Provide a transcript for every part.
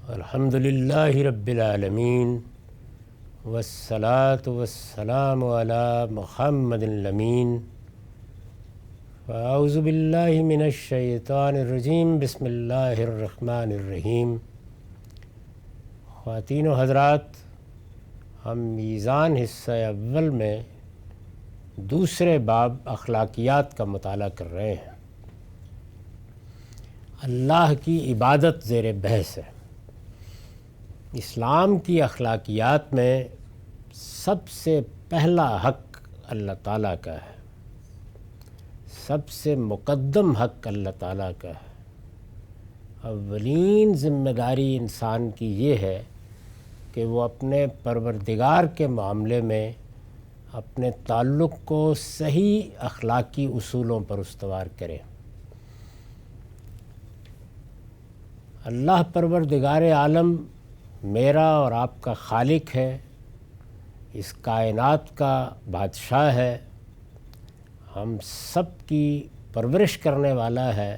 الحمدللہ رب العالمین والصلاة والسلام علی محمد الامین اعوذ باللہ من الشیطان الرجیم بسم اللہ الرحمن الرحیم۔ خواتین و حضرات، ہم میزان حصہ اول میں دوسرے باب اخلاقیات کا مطالعہ کر رہے ہیں۔ اللہ کی عبادت زیر بحث ہے۔ اسلام کی اخلاقیات میں سب سے پہلا حق اللہ تعالیٰ کا ہے، سب سے مقدم حق اللہ تعالیٰ کا ہے۔ اولین ذمہ داری انسان کی یہ ہے کہ وہ اپنے پروردگار کے معاملے میں اپنے تعلق کو صحیح اخلاقی اصولوں پر استوار کرے۔ اللہ پروردگار عالم میرا اور آپ کا خالق ہے، اس کائنات کا بادشاہ ہے، ہم سب کی پرورش کرنے والا ہے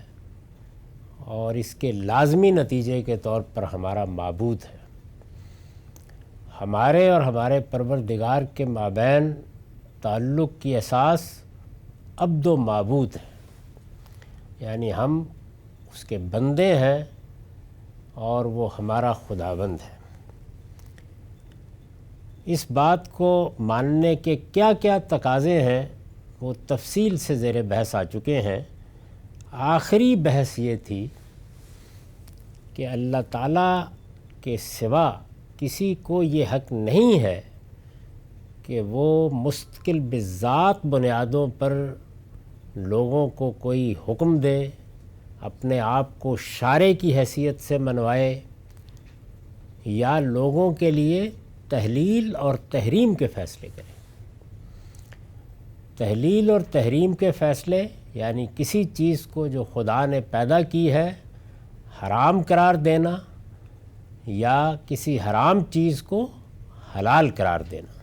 اور اس کے لازمی نتیجے کے طور پر ہمارا معبود ہے۔ ہمارے اور ہمارے پروردگار کے مابین تعلق کی اساس عبد و معبود ہے، یعنی ہم اس کے بندے ہیں اور وہ ہمارا خداوند ہے۔ اس بات کو ماننے کے کیا کیا تقاضے ہیں وہ تفصیل سے زیر بحث آ چکے ہیں۔ آخری بحث یہ تھی کہ اللہ تعالیٰ کے سوا کسی کو یہ حق نہیں ہے کہ وہ مستقل بذات بنیادوں پر لوگوں کو کوئی حکم دے، اپنے آپ کو شارع کی حیثیت سے منوائے یا لوگوں کے لیے تحلیل اور تحریم کے فیصلے کرے۔ تحلیل اور تحریم کے فیصلے یعنی کسی چیز کو جو خدا نے پیدا کی ہے حرام قرار دینا یا کسی حرام چیز کو حلال قرار دینا۔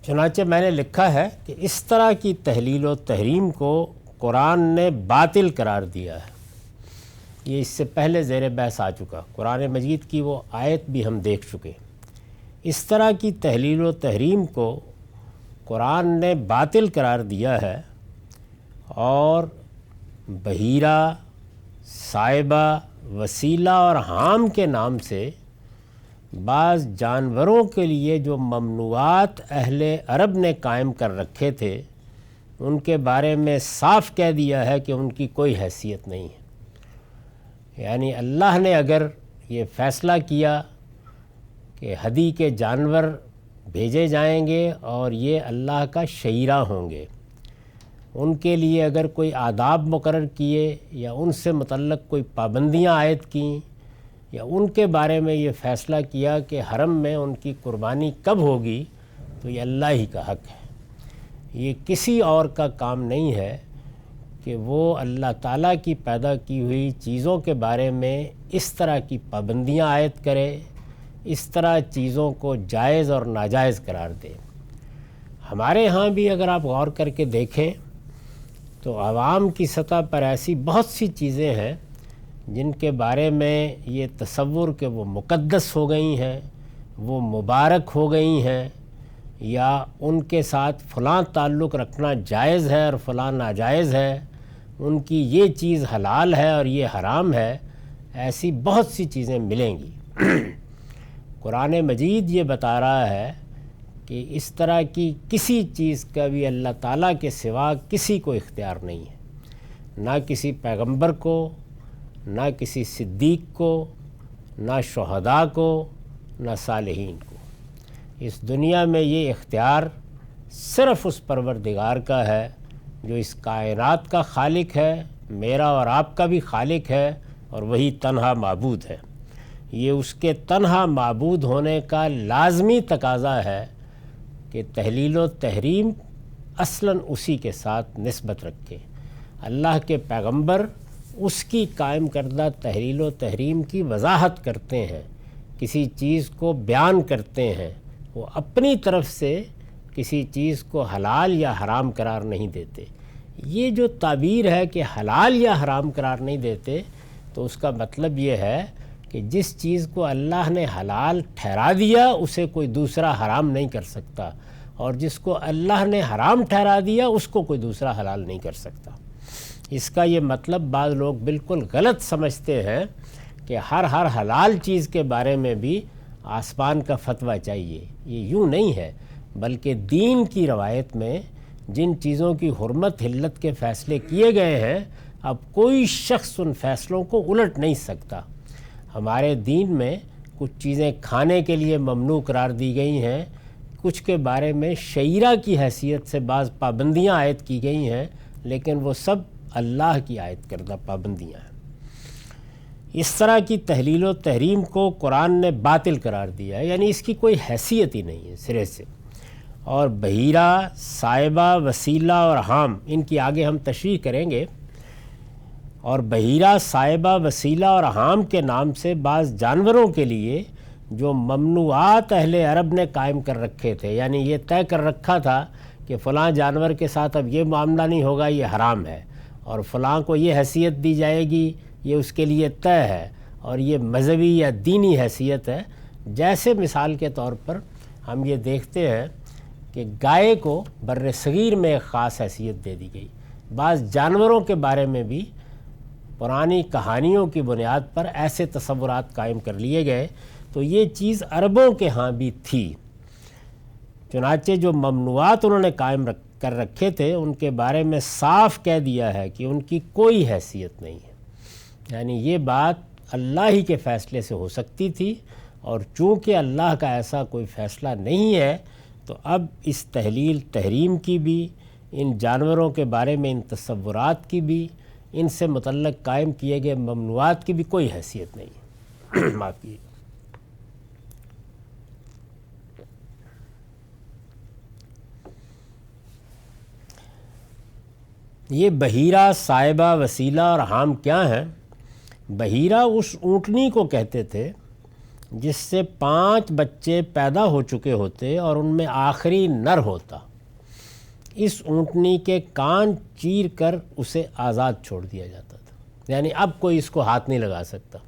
چنانچہ میں نے لکھا ہے کہ اس طرح کی تحلیل و تحریم کو قرآن نے باطل قرار دیا ہے۔ یہ اس سے پہلے زیر بحث آ چکا، قرآن مجید کی وہ آیت بھی ہم دیکھ چکے۔ اس طرح کی تحلیل و تحریم کو قرآن نے باطل قرار دیا ہے اور بحیرہ، صائبہ، وسیلہ اور حام کے نام سے بعض جانوروں کے لیے جو ممنوعات اہل عرب نے قائم کر رکھے تھے ان کے بارے میں صاف کہہ دیا ہے کہ ان کی کوئی حیثیت نہیں ہے۔ یعنی اللہ نے اگر یہ فیصلہ کیا کہ ہدی کے جانور بھیجے جائیں گے اور یہ اللہ کا شعیرہ ہوں گے، ان کے لیے اگر کوئی آداب مقرر کیے یا ان سے متعلق کوئی پابندیاں عائد کیں یا ان کے بارے میں یہ فیصلہ کیا کہ حرم میں ان کی قربانی کب ہوگی، تو یہ اللہ ہی کا حق ہے۔ یہ کسی اور کا کام نہیں ہے کہ وہ اللہ تعالیٰ کی پیدا کی ہوئی چیزوں کے بارے میں اس طرح کی پابندیاں عائد کرے، اس طرح چیزوں کو جائز اور ناجائز قرار دے۔ ہمارے ہاں بھی اگر آپ غور کر کے دیکھیں تو عوام کی سطح پر ایسی بہت سی چیزیں ہیں جن کے بارے میں یہ تصور کہ وہ مقدس ہو گئی ہیں، وہ مبارک ہو گئی ہیں یا ان کے ساتھ فلاں تعلق رکھنا جائز ہے اور فلاں ناجائز ہے، ان کی یہ چیز حلال ہے اور یہ حرام ہے، ایسی بہت سی چیزیں ملیں گی۔ قرآن مجید یہ بتا رہا ہے کہ اس طرح کی کسی چیز کا بھی اللہ تعالیٰ کے سوا کسی کو اختیار نہیں ہے، نہ کسی پیغمبر کو، نہ کسی صدیق کو، نہ شہداء کو، نہ صالحین کو۔ اس دنیا میں یہ اختیار صرف اس پروردگار کا ہے جو اس کائنات کا خالق ہے، میرا اور آپ کا بھی خالق ہے اور وہی تنہا معبود ہے۔ یہ اس کے تنہا معبود ہونے کا لازمی تقاضا ہے کہ تحلیل و تحریم اصلاً اسی کے ساتھ نسبت رکھے۔ اللہ کے پیغمبر اس کی قائم کردہ تحلیل و تحریم کی وضاحت کرتے ہیں، کسی چیز کو بیان کرتے ہیں، وہ اپنی طرف سے کسی چیز کو حلال یا حرام قرار نہیں دیتے۔ یہ جو تعبیر ہے کہ حلال یا حرام قرار نہیں دیتے، تو اس کا مطلب یہ ہے کہ جس چیز کو اللہ نے حلال ٹھہرا دیا اسے کوئی دوسرا حرام نہیں کر سکتا، اور جس کو اللہ نے حرام ٹھہرا دیا اس کو کوئی دوسرا حلال نہیں کر سکتا۔ اس کا یہ مطلب بعض لوگ بالکل غلط سمجھتے ہیں کہ ہر حلال چیز کے بارے میں بھی آسمان کا فتویٰ چاہیے۔ یہ یوں نہیں ہے، بلکہ دین کی روایت میں جن چیزوں کی حرمت حلت کے فیصلے کیے گئے ہیں، اب کوئی شخص ان فیصلوں کو الٹ نہیں سکتا۔ ہمارے دین میں کچھ چیزیں کھانے کے لیے ممنوع قرار دی گئی ہیں، کچھ کے بارے میں شعیرہ کی حیثیت سے بعض پابندیاں عائد کی گئی ہیں، لیکن وہ سب اللہ کی عائد کردہ پابندیاں ہیں۔ اس طرح کی تحلیل و تحریم کو قرآن نے باطل قرار دیا ہے، یعنی اس کی کوئی حیثیت ہی نہیں ہے سرے سے۔ اور بحیرہ، صائبہ، وسیلہ اور حام، ان کی آگے ہم تشریح کریں گے۔ اور بحیرہ، صائبہ، وسیلہ اور حام کے نام سے بعض جانوروں کے لیے جو ممنوعات اہل عرب نے قائم کر رکھے تھے، یعنی یہ طے کر رکھا تھا کہ فلاں جانور کے ساتھ اب یہ معاملہ نہیں ہوگا، یہ حرام ہے، اور فلاں کو یہ حیثیت دی جائے گی، یہ اس کے لیے طے ہے، اور یہ مذہبی یا دینی حیثیت ہے۔ جیسے مثال کے طور پر ہم یہ دیکھتے ہیں کہ گائے کو بر صغیر میں ایک خاص حیثیت دے دی گئی۔ بعض جانوروں کے بارے میں بھی پرانی کہانیوں کی بنیاد پر ایسے تصورات قائم کر لیے گئے، تو یہ چیز عربوں کے ہاں بھی تھی۔ چنانچہ جو ممنوعات انہوں نے قائم کر رکھے تھے ان کے بارے میں صاف کہہ دیا ہے کہ ان کی کوئی حیثیت نہیں ہے، یعنی یہ بات اللہ ہی کے فیصلے سے ہو سکتی تھی، اور چونکہ اللہ کا ایسا کوئی فیصلہ نہیں ہے تو اب اس تحلیل تحریم کی بھی، ان جانوروں کے بارے میں ان تصورات کی بھی، ان سے متعلق قائم کیے گئے ممنوعات کی بھی کوئی حیثیت نہیں ہے۔ معاف کیجیے۔ یہ بحیرہ، صائبہ، وسیلہ اور حام کیا ہیں؟ بحیرہ اس اونٹنی کو کہتے تھے جس سے 5 بچے پیدا ہو چکے ہوتے اور ان میں آخری نر ہوتا۔ اس اونٹنی کے کان چیر کر اسے آزاد چھوڑ دیا جاتا تھا، یعنی اب کوئی اس کو ہاتھ نہیں لگا سکتا،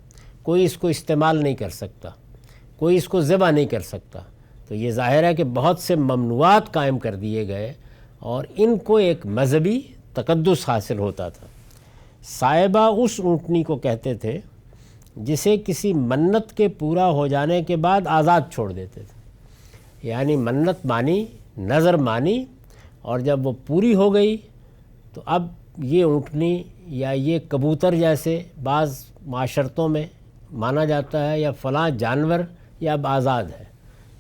کوئی اس کو استعمال نہیں کر سکتا، کوئی اس کو ذبح نہیں کر سکتا۔ تو یہ ظاہر ہے کہ بہت سے ممنوعات قائم کر دیے گئے اور ان کو ایک مذہبی تقدس حاصل ہوتا تھا۔ صائبہ اس اونٹنی کو کہتے تھے جسے کسی منت کے پورا ہو جانے کے بعد آزاد چھوڑ دیتے تھے، یعنی منت مانی، نظر مانی، اور جب وہ پوری ہو گئی تو اب یہ اونٹنی یا یہ کبوتر جیسے بعض معاشرتوں میں مانا جاتا ہے، یا فلاں جانور یہ اب آزاد ہے،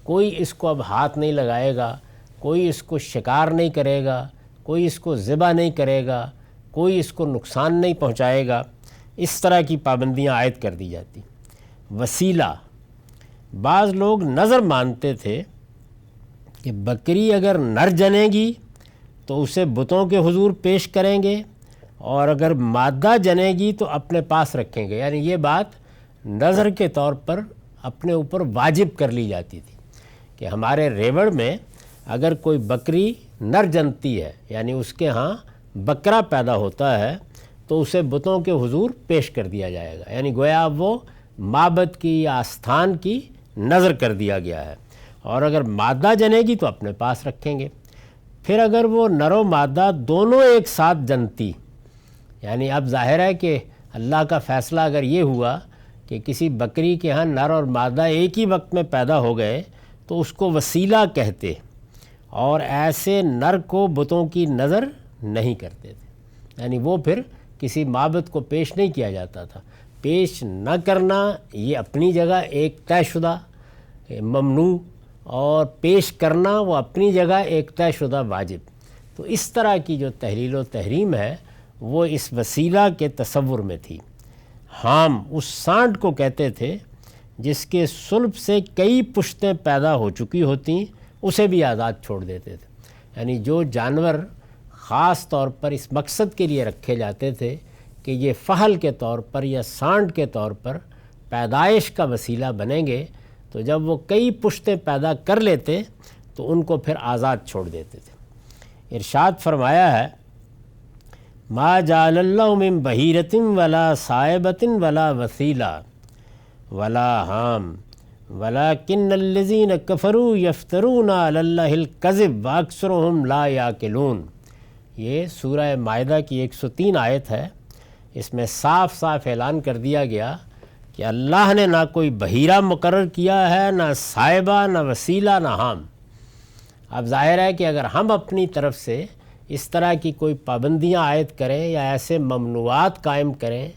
کوئی اس کو اب ہاتھ نہیں لگائے گا، کوئی اس کو شکار نہیں کرے گا، کوئی اس کو ذبح نہیں کرے گا، کوئی اس کو نقصان نہیں پہنچائے گا۔ اس طرح کی پابندیاں عائد کر دی جاتی۔ وسیلہ، بعض لوگ نظر مانتے تھے کہ بکری اگر نر جنے گی تو اسے بتوں کے حضور پیش کریں گے، اور اگر مادہ جنے گی تو اپنے پاس رکھیں گے، یعنی یہ بات نظر کے طور پر اپنے اوپر واجب کر لی جاتی تھی کہ ہمارے ریوڑ میں اگر کوئی بکری نر جنتی ہے، یعنی اس کے ہاں بکرا پیدا ہوتا ہے، تو اسے بتوں کے حضور پیش کر دیا جائے گا، یعنی گویا اب وہ معبد کی یا آستھان کی نظر کر دیا گیا ہے، اور اگر مادہ جنے گی تو اپنے پاس رکھیں گے۔ پھر اگر وہ نر و مادہ دونوں ایک ساتھ جنتی، یعنی اب ظاہر ہے کہ اللہ کا فیصلہ اگر یہ ہوا کہ کسی بکری کے ہاں نر اور مادہ ایک ہی وقت میں پیدا ہو گئے تو اس کو وسیلہ کہتے، اور ایسے نر کو بتوں کی نظر نہیں کرتے تھے، یعنی وہ پھر کسی معبد کو پیش نہیں کیا جاتا تھا۔ پیش نہ کرنا یہ اپنی جگہ ایک طے شدہ ممنوع، اور پیش کرنا وہ اپنی جگہ ایک طے شدہ واجب۔ تو اس طرح کی جو تحلیل و تحریم ہے وہ اس وسیلہ کے تصور میں تھی۔ حام اس سانڈ کو کہتے تھے جس کے صلب سے کئی پشتیں پیدا ہو چکی ہوتی، اسے بھی آزاد چھوڑ دیتے تھے، یعنی جو جانور خاص طور پر اس مقصد کے لیے رکھے جاتے تھے کہ یہ فحل کے طور پر یا سانڈ کے طور پر پیدائش کا وسیلہ بنیں گے، تو جب وہ کئی پشتیں پیدا کر لیتے تو ان کو پھر آزاد چھوڑ دیتے تھے۔ ارشاد فرمایا ہے ما جعل اللہ من بحیرۃ ولا صائبۃ ولا وسیلہ ولا حام ولکن الذین کفروا یفترون علی اللہ الکذب واکثرهم لا یعقلون۔ یہ سورہ مائدہ کی 103 آیت ہے۔ اس میں صاف صاف اعلان کر دیا گیا کہ اللہ نے نہ کوئی بحیرہ مقرر کیا ہے، نہ صائبہ، نہ وسیلہ، نہ حام۔ اب ظاہر ہے کہ اگر ہم اپنی طرف سے اس طرح کی کوئی پابندیاں عائد کریں یا ایسے ممنوعات قائم کریں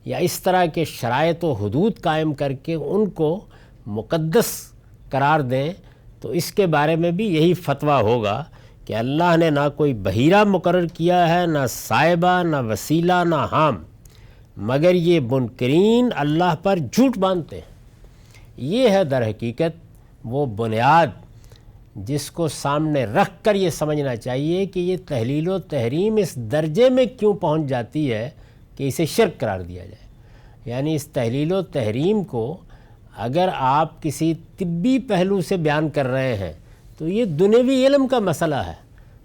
یا اس طرح کے شرائط و حدود قائم کر کے ان کو مقدس قرار دیں تو اس کے بارے میں بھی یہی فتویٰ ہوگا کہ اللہ نے نہ کوئی بحیرہ مقرر کیا ہے، نہ صائبہ، نہ وسیلہ، نہ حام، مگر یہ منکرین اللہ پر جھوٹ باندھتے ہیں۔ یہ ہے در حقیقت وہ بنیاد جس کو سامنے رکھ کر یہ سمجھنا چاہیے کہ یہ تحلیل و تحریم اس درجے میں کیوں پہنچ جاتی ہے کہ اسے شرک قرار دیا جائے۔ یعنی اس تحلیل و تحریم کو اگر آپ کسی طبی پہلو سے بیان کر رہے ہیں تو یہ دنیوی علم کا مسئلہ ہے۔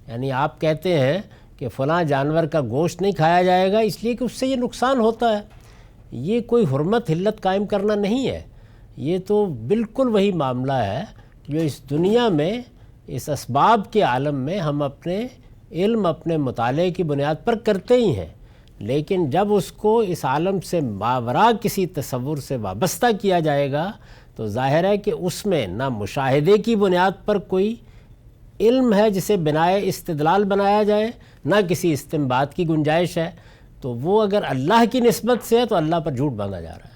یعنی آپ کہتے ہیں کہ فلاں جانور کا گوشت نہیں کھایا جائے گا اس لیے کہ اس سے یہ نقصان ہوتا ہے، یہ کوئی حرمت حلت قائم کرنا نہیں ہے۔ یہ تو بالکل وہی معاملہ ہے جو اس دنیا میں اس اسباب کے عالم میں ہم اپنے علم، اپنے مطالعے کی بنیاد پر کرتے ہی ہیں، لیکن جب اس کو اس عالم سے ماوراء کسی تصور سے وابستہ کیا جائے گا تو ظاہر ہے کہ اس میں نہ مشاہدے کی بنیاد پر کوئی علم ہے جسے بنائے استدلال بنایا جائے، نہ کسی استنباط کی گنجائش ہے۔ تو وہ اگر اللہ کی نسبت سے ہے تو اللہ پر جھوٹ باندھا جا رہا ہے،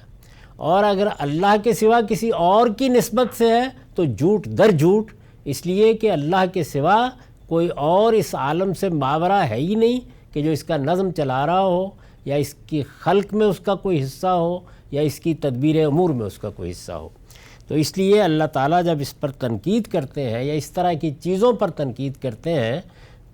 اور اگر اللہ کے سوا کسی اور کی نسبت سے ہے تو جھوٹ در جھوٹ، اس لیے کہ اللہ کے سوا کوئی اور اس عالم سے ماوراء ہے ہی نہیں کہ جو اس کا نظم چلا رہا ہو یا اس کی خلق میں اس کا کوئی حصہ ہو یا اس کی تدبیر امور میں اس کا کوئی حصہ ہو۔ تو اس لیے اللہ تعالیٰ جب اس پر تنقید کرتے ہیں یا اس طرح کی چیزوں پر تنقید کرتے ہیں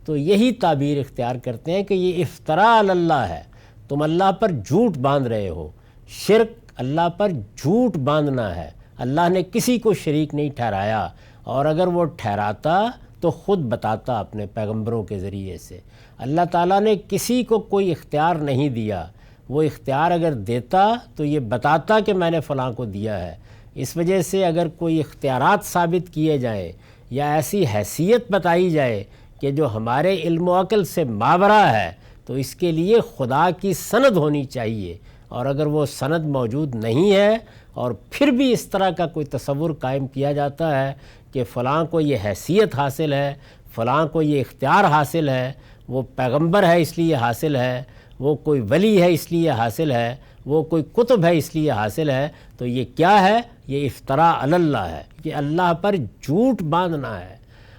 تو یہی تعبیر اختیار کرتے ہیں کہ یہ افتراء علی اللہ ہے، تم اللہ پر جھوٹ باندھ رہے ہو۔ شرک اللہ پر جھوٹ باندھنا ہے۔ اللہ نے کسی کو شریک نہیں ٹھہرایا، اور اگر وہ ٹھہراتا تو خود بتاتا اپنے پیغمبروں کے ذریعے سے۔ اللہ تعالیٰ نے کسی کو کوئی اختیار نہیں دیا، وہ اختیار اگر دیتا تو یہ بتاتا کہ میں نے فلاں کو دیا ہے۔ اس وجہ سے اگر کوئی اختیارات ثابت کیے جائیں یا ایسی حیثیت بتائی جائے کہ جو ہمارے علم و عقل سے ماوراء ہے تو اس کے لیے خدا کی سند ہونی چاہیے، اور اگر وہ سند موجود نہیں ہے اور پھر بھی اس طرح کا کوئی تصور قائم کیا جاتا ہے کہ فلاں کو یہ حیثیت حاصل ہے، فلاں کو یہ اختیار حاصل ہے، وہ پیغمبر ہے اس لیے حاصل ہے، وہ کوئی ولی ہے اس لیے حاصل ہے، وہ کوئی کتب ہے اس لیے حاصل ہے، تو یہ کیا ہے؟ یہ افتراء علی اللہ ہے، کہ اللہ پر جھوٹ باندھنا ہے۔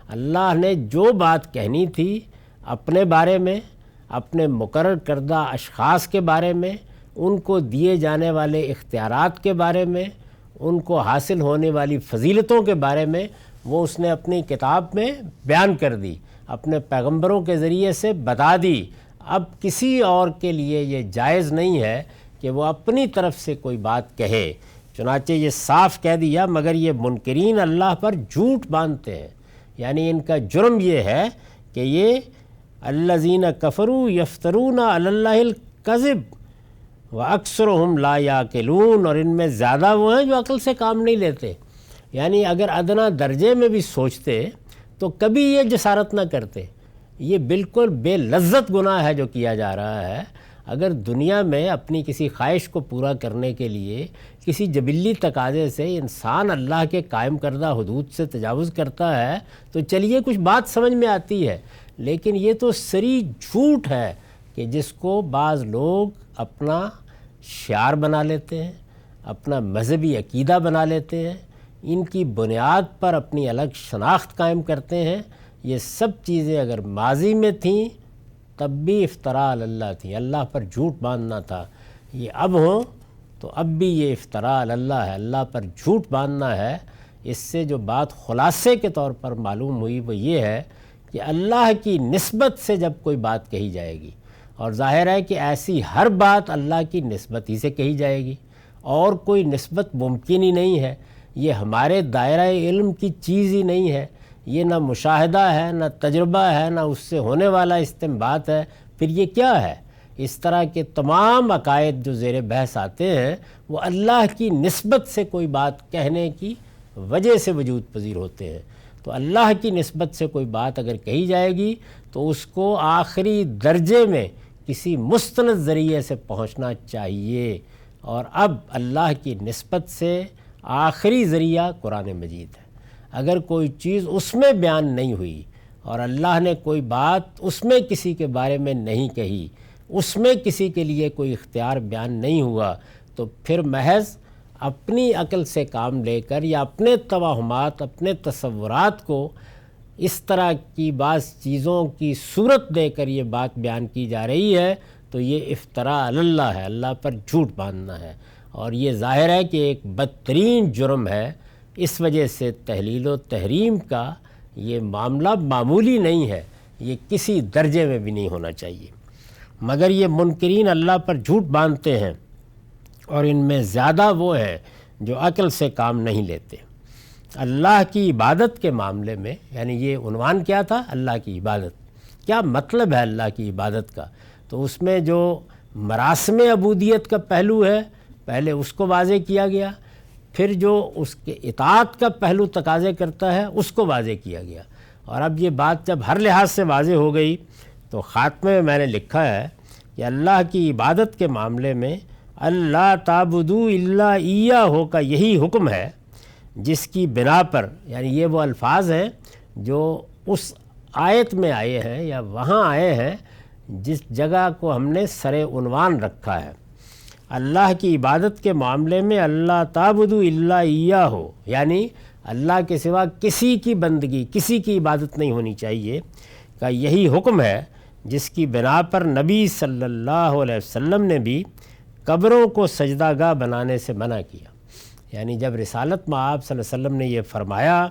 اللہ نے جو بات کہنی تھی اپنے بارے میں، اپنے مقرر کردہ اشخاص کے بارے میں، ان کو دیے جانے والے اختیارات کے بارے میں، ان کو حاصل ہونے والی فضیلتوں کے بارے میں، وہ اس نے اپنی کتاب میں بیان کر دی، اپنے پیغمبروں کے ذریعے سے بتا دی۔ اب کسی اور کے لیے یہ جائز نہیں ہے کہ وہ اپنی طرف سے کوئی بات کہے۔ چنانچہ یہ صاف کہہ دیا مگر یہ منکرین اللہ پر جھوٹ باندھتے ہیں، یعنی ان کا جرم یہ ہے کہ یہ الذین کفروا یفترون علی اللہ الکذب واکثرهم لا یعقلون، اور ان میں زیادہ وہ ہیں جو عقل سے کام نہیں لیتے۔ یعنی اگر ادنا درجے میں بھی سوچتے تو کبھی یہ جسارت نہ کرتے۔ یہ بالکل بے لذت گناہ ہے جو کیا جا رہا ہے۔ اگر دنیا میں اپنی کسی خواہش کو پورا کرنے کے لیے کسی جبلی تقاضے سے انسان اللہ کے قائم کردہ حدود سے تجاوز کرتا ہے تو چلیے کچھ بات سمجھ میں آتی ہے، لیکن یہ تو سری جھوٹ ہے کہ جس کو بعض لوگ اپنا شعار بنا لیتے ہیں، اپنا مذہبی عقیدہ بنا لیتے ہیں، ان کی بنیاد پر اپنی الگ شناخت قائم کرتے ہیں۔ یہ سب چیزیں اگر ماضی میں تھیں تب بھی افتراء علی اللہ تھی، اللہ پر جھوٹ باندھنا تھا۔ یہ اب ہوں تو اب بھی یہ افتراء علی اللہ ہے، اللہ پر جھوٹ باندھنا ہے۔ اس سے جو بات خلاصے کے طور پر معلوم ہوئی وہ یہ ہے کہ اللہ کی نسبت سے جب کوئی بات کہی جائے گی، اور ظاہر ہے کہ ایسی ہر بات اللہ کی نسبت ہی سے کہی جائے گی، اور کوئی نسبت ممکن ہی نہیں ہے، یہ ہمارے دائرہ علم کی چیز ہی نہیں ہے، یہ نہ مشاہدہ ہے، نہ تجربہ ہے، نہ اس سے ہونے والا استنباط ہے، پھر یہ کیا ہے؟ اس طرح کے تمام عقائد جو زیر بحث آتے ہیں وہ اللہ کی نسبت سے کوئی بات کہنے کی وجہ سے وجود پذیر ہوتے ہیں۔ تو اللہ کی نسبت سے کوئی بات اگر کہی جائے گی تو اس کو آخری درجے میں کسی مستند ذریعے سے پہنچنا چاہیے، اور اب اللہ کی نسبت سے آخری ذریعہ قرآن مجید ہے۔ اگر کوئی چیز اس میں بیان نہیں ہوئی اور اللہ نے کوئی بات اس میں کسی کے بارے میں نہیں کہی، اس میں کسی کے لیے کوئی اختیار بیان نہیں ہوا، تو پھر محض اپنی عقل سے کام لے کر یا اپنے توہمات، اپنے تصورات کو اس طرح کی بعض چیزوں کی صورت دے کر یہ بات بیان کی جا رہی ہے، تو یہ افتراء علی اللہ ہے، اللہ پر جھوٹ باندھنا ہے، اور یہ ظاہر ہے کہ ایک بدترین جرم ہے۔ اس وجہ سے تحلیل و تحریم کا یہ معاملہ معمولی نہیں ہے، یہ کسی درجے میں بھی نہیں ہونا چاہیے۔ مگر یہ منکرین اللہ پر جھوٹ باندھتے ہیں، اور ان میں زیادہ وہ ہیں جو عقل سے کام نہیں لیتے۔ اللہ کی عبادت کے معاملے میں، یعنی یہ عنوان کیا تھا؟ اللہ کی عبادت۔ کیا مطلب ہے اللہ کی عبادت کا؟ تو اس میں جو مراسم عبودیت کا پہلو ہے پہلے اس کو واضح کیا گیا، پھر جو اس کے اطاعت کا پہلو تقاضے کرتا ہے اس کو واضح کیا گیا، اور اب یہ بات جب ہر لحاظ سے واضح ہو گئی تو خاتمے میں نے لکھا ہے کہ اللہ کی عبادت کے معاملے میں اللہ تعبدوا الا ایہ کا یہی حکم ہے، جس کی بنا پر، یعنی یہ وہ الفاظ ہیں جو اس آیت میں آئے ہیں یا وہاں آئے ہیں جس جگہ کو ہم نے سر عنوان رکھا ہے۔ اللہ کی عبادت کے معاملے میں اللہ تعبدوا الا ایہ، یعنی اللہ کے سوا کسی کی بندگی، کسی کی عبادت نہیں ہونی چاہیے کا یہی حکم ہے، جس کی بنا پر نبی صلی اللہ علیہ وسلم نے بھی قبروں کو سجدہ گاہ بنانے سے منع کیا۔ یعنی جب رسالت میں آپ صلی اللہ علیہ وسلم نے یہ فرمایا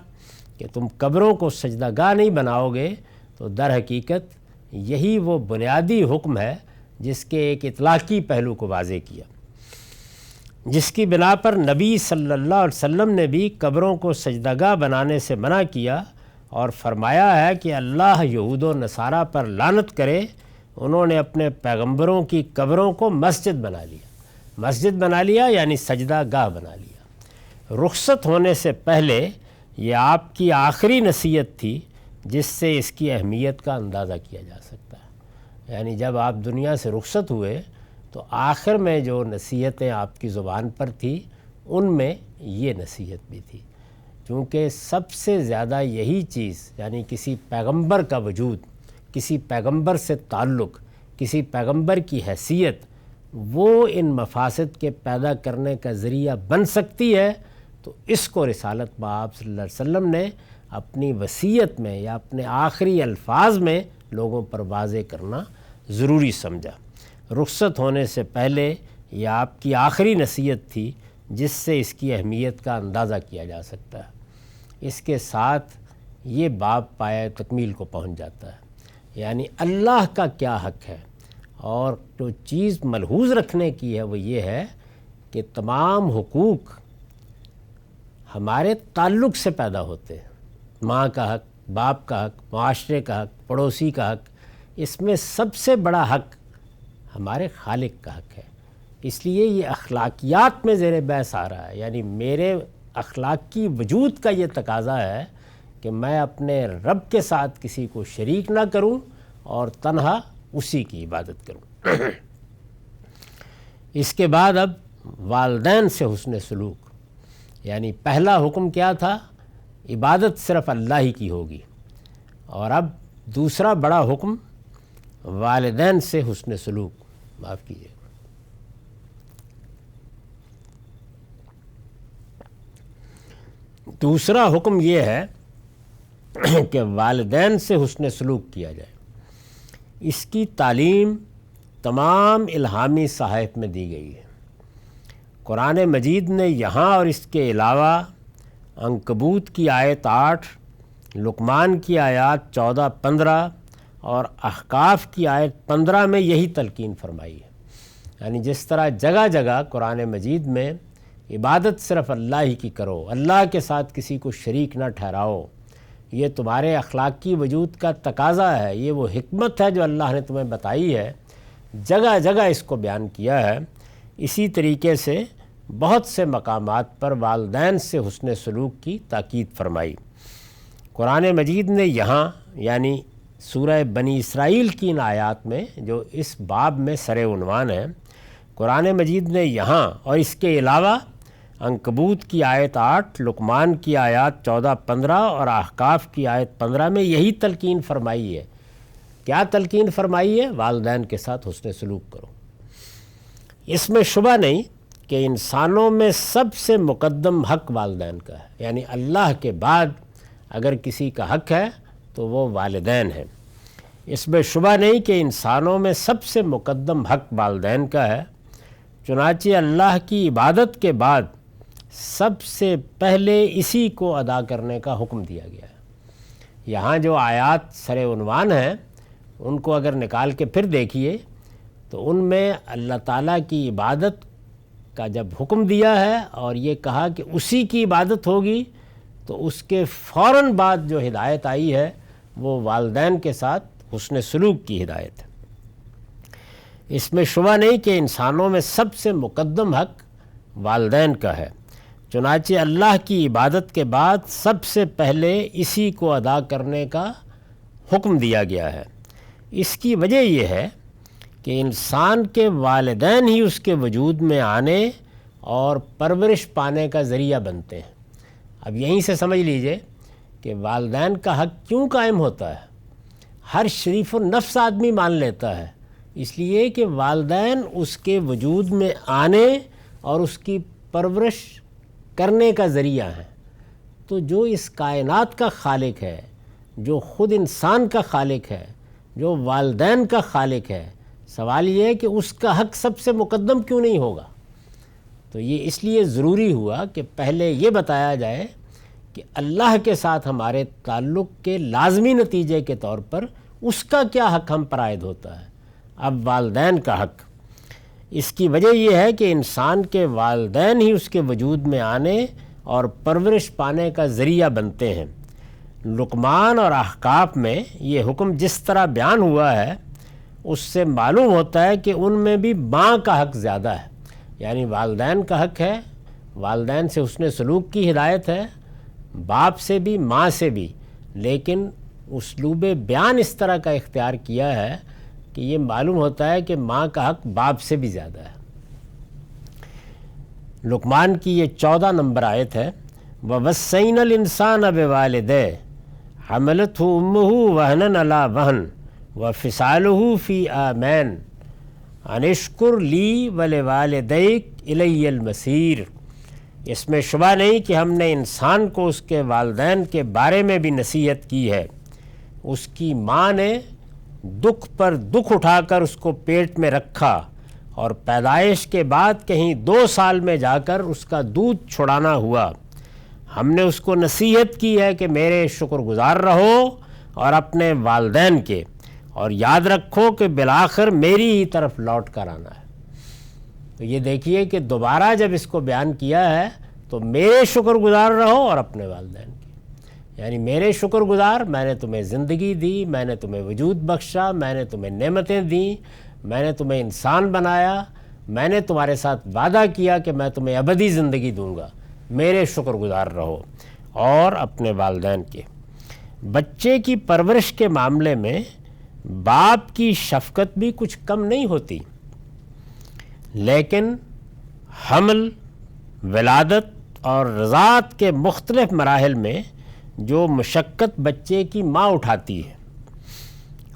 کہ تم قبروں کو سجدہ گاہ نہیں بناؤ گے، تو در حقیقت یہی وہ بنیادی حکم ہے جس کے ایک اطلاقی پہلو کو واضح کیا، جس کی بنا پر نبی صلی اللہ علیہ وسلم نے بھی قبروں کو سجدہ گاہ بنانے سے منع کیا، اور فرمایا ہے کہ اللہ یہود و نصارہ پر لعنت کرے، انہوں نے اپنے پیغمبروں کی قبروں کو مسجد بنا لیا۔ مسجد بنا لیا یعنی سجدہ گاہ بنا لیا۔ رخصت ہونے سے پہلے یہ آپ کی آخری نصیحت تھی، جس سے اس کی اہمیت کا اندازہ کیا جا سکتا ہے۔ یعنی جب آپ دنیا سے رخصت ہوئے تو آخر میں جو نصیحتیں آپ کی زبان پر تھی ان میں یہ نصیحت بھی تھی، چونکہ سب سے زیادہ یہی چیز، یعنی کسی پیغمبر کا وجود، کسی پیغمبر سے تعلق، کسی پیغمبر کی حیثیت، وہ ان مفاسد کے پیدا کرنے کا ذریعہ بن سکتی ہے، تو اس کو رسالت مآب صلی اللہ علیہ وسلم نے اپنی وصیت میں یا اپنے آخری الفاظ میں لوگوں پر واضح کرنا ضروری سمجھا۔ رخصت ہونے سے پہلے یہ آپ کی آخری نصیحت تھی، جس سے اس کی اہمیت کا اندازہ کیا جا سکتا ہے۔ اس کے ساتھ یہ باب پایہ تکمیل کو پہنچ جاتا ہے، یعنی اللہ کا کیا حق ہے، اور جو چیز ملحوظ رکھنے کی ہے وہ یہ ہے کہ تمام حقوق ہمارے تعلق سے پیدا ہوتے ہیں۔ ماں کا حق، باپ کا حق، معاشرے کا حق، پڑوسی کا حق، اس میں سب سے بڑا حق ہمارے خالق کا حق ہے۔ اس لیے یہ اخلاقیات میں زیر بحث آ رہا ہے، یعنی میرے اخلاقی وجود کا یہ تقاضا ہے کہ میں اپنے رب کے ساتھ کسی کو شریک نہ کروں اور تنہا اسی کی عبادت کروں۔ اس کے بعد اب والدین سے حسن سلوک، یعنی پہلا حکم کیا تھا؟ عبادت صرف اللہ ہی کی ہوگی، اور اب دوسرا بڑا حکم والدین سے حسن سلوک، معاف کیجیے، دوسرا حکم یہ ہے کہ والدین سے حسن سلوک کیا جائے۔ اس کی تعلیم تمام الہامی صحائف میں دی گئی ہے۔ قرآن مجید نے یہاں اور اس کے علاوہ عنکبوت کی آیت 8، لقمان کی آیات 14-15 اور احقاف کی آیت 15 میں یہی تلقین فرمائی ہے۔ یعنی جس طرح جگہ جگہ قرآن مجید میں عبادت صرف اللہ ہی کی کرو، اللہ کے ساتھ کسی کو شریک نہ ٹھہراؤ، یہ تمہارے اخلاقی وجود کا تقاضا ہے، یہ وہ حکمت ہے جو اللہ نے تمہیں بتائی ہے، جگہ جگہ اس کو بیان کیا ہے۔ اسی طریقے سے بہت سے مقامات پر والدین سے حسن سلوک کی تاکید فرمائی۔ قرآن مجید نے یہاں یعنی سورہ بنی اسرائیل کی ان آیات میں جو اس باب میں سر عنوان ہے، قرآن مجید نے یہاں اور اس کے علاوہ عنکبوت کی آیت 8، لقمان کی آیات 14-15 اور احقاف کی آیت 15 میں یہی تلقین فرمائی ہے۔ کیا تلقین فرمائی ہے؟ والدین کے ساتھ حسن سلوک کرو۔ اس میں شبہ نہیں کہ انسانوں میں سب سے مقدم حق والدین کا ہے، یعنی اللہ کے بعد اگر کسی کا حق ہے تو وہ والدین ہیں۔ اس میں شبہ نہیں کہ انسانوں میں سب سے مقدم حق والدین کا ہے، چنانچہ اللہ کی عبادت کے بعد سب سے پہلے اسی کو ادا کرنے کا حکم دیا گیا ہے۔ یہاں جو آیات سر عنوان ہیں ان کو اگر نکال کے پھر دیکھیے تو ان میں اللہ تعالیٰ کی عبادت کا جب حکم دیا ہے اور یہ کہا کہ اسی کی عبادت ہوگی، تو اس کے فوراً بعد جو ہدایت آئی ہے وہ والدین کے ساتھ حسن سلوک کی ہدایت ہے۔ اس میں شبہ نہیں کہ انسانوں میں سب سے مقدم حق والدین کا ہے، چنانچہ اللہ کی عبادت کے بعد سب سے پہلے اسی کو ادا کرنے کا حکم دیا گیا ہے۔ اس کی وجہ یہ ہے کہ انسان کے والدین ہی اس کے وجود میں آنے اور پرورش پانے کا ذریعہ بنتے ہیں۔ اب یہیں سے سمجھ لیجئے کہ والدین کا حق کیوں قائم ہوتا ہے۔ ہر شریف النفس آدمی مان لیتا ہے، اس لیے کہ والدین اس کے وجود میں آنے اور اس کی پرورش کرنے کا ذریعہ ہیں۔ تو جو اس کائنات کا خالق ہے، جو خود انسان کا خالق ہے، جو والدین کا خالق ہے، سوال یہ ہے کہ اس کا حق سب سے مقدم کیوں نہیں ہوگا؟ تو یہ اس لیے ضروری ہوا کہ پہلے یہ بتایا جائے کہ اللہ کے ساتھ ہمارے تعلق کے لازمی نتیجے کے طور پر اس کا کیا حق ہم پر عائد ہوتا ہے۔ اب والدین کا حق، اس کی وجہ یہ ہے کہ انسان کے والدین ہی اس کے وجود میں آنے اور پرورش پانے کا ذریعہ بنتے ہیں۔ لقمان اور احقاف میں یہ حکم جس طرح بیان ہوا ہے اس سے معلوم ہوتا ہے کہ ان میں بھی ماں کا حق زیادہ ہے، یعنی والدین کا حق ہے، والدین سے حسن سلوک کی ہدایت ہے، باپ سے بھی ماں سے بھی، لیکن اسلوب بیان اس طرح کا اختیار کیا ہے کہ یہ معلوم ہوتا ہے کہ ماں کا حق باپ سے بھی زیادہ ہے۔ لقمان کی یہ 14 نمبر آیت ہے، وَوَصَّيْنَا الْإِنسَانَ بِوَالِدَيْهِ حَمَلَتْهُ أُمُّهُ وَهْنًا عَلَى وَهْنٍ وَفِصَالُهُ فِي عَامَيْنِ أَنِ اشْكُرْ لِي وَلِوَالِدَيْكَ إِلَيَّ الْمَصِيرُ۔ اس میں شبہ نہیں کہ ہم نے انسان کو اس کے والدین کے بارے میں بھی نصیحت کی ہے۔ اس کی ماں نے دکھ پر دکھ اٹھا کر اس کو پیٹ میں رکھا اور پیدائش کے بعد کہیں 2 سال میں جا کر اس کا دودھ چھڑانا ہوا۔ ہم نے اس کو نصیحت کی ہے کہ میرے شکر گزار رہو اور اپنے والدین کے، اور یاد رکھو کہ بالآخر میری ہی طرف لوٹ کر آنا ہے۔ تو یہ دیکھیے کہ دوبارہ جب اس کو بیان کیا ہے تو میرے شکر گزار رہو اور اپنے والدین کی، یعنی میرے شکر گزار، میں نے تمہیں زندگی دی، میں نے تمہیں وجود بخشا، میں نے تمہیں نعمتیں دیں، میں نے تمہیں انسان بنایا، میں نے تمہارے ساتھ وعدہ کیا کہ میں تمہیں ابدی زندگی دوں گا، میرے شکر گزار رہو اور اپنے والدین کے۔ بچے کی پرورش کے معاملے میں باپ کی شفقت بھی کچھ کم نہیں ہوتی، لیکن حمل، ولادت اور رضاعت کے مختلف مراحل میں جو مشقت بچے کی ماں اٹھاتی ہے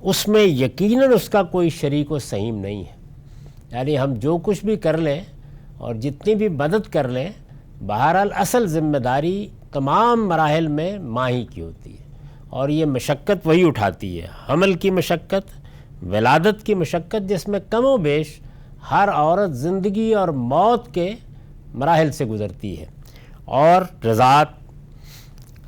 اس میں یقیناً اس کا کوئی شریک و سہیم نہیں ہے۔ یعنی ہم جو کچھ بھی کر لیں اور جتنی بھی مدد کر لیں، بہرحال اصل ذمہ داری تمام مراحل میں ماں ہی کی ہوتی ہے، اور یہ مشقت وہی اٹھاتی ہے۔ حمل کی مشقت، ولادت کی مشقت، جس میں کم و بیش ہر عورت زندگی اور موت کے مراحل سے گزرتی ہے، اور رضاعت۔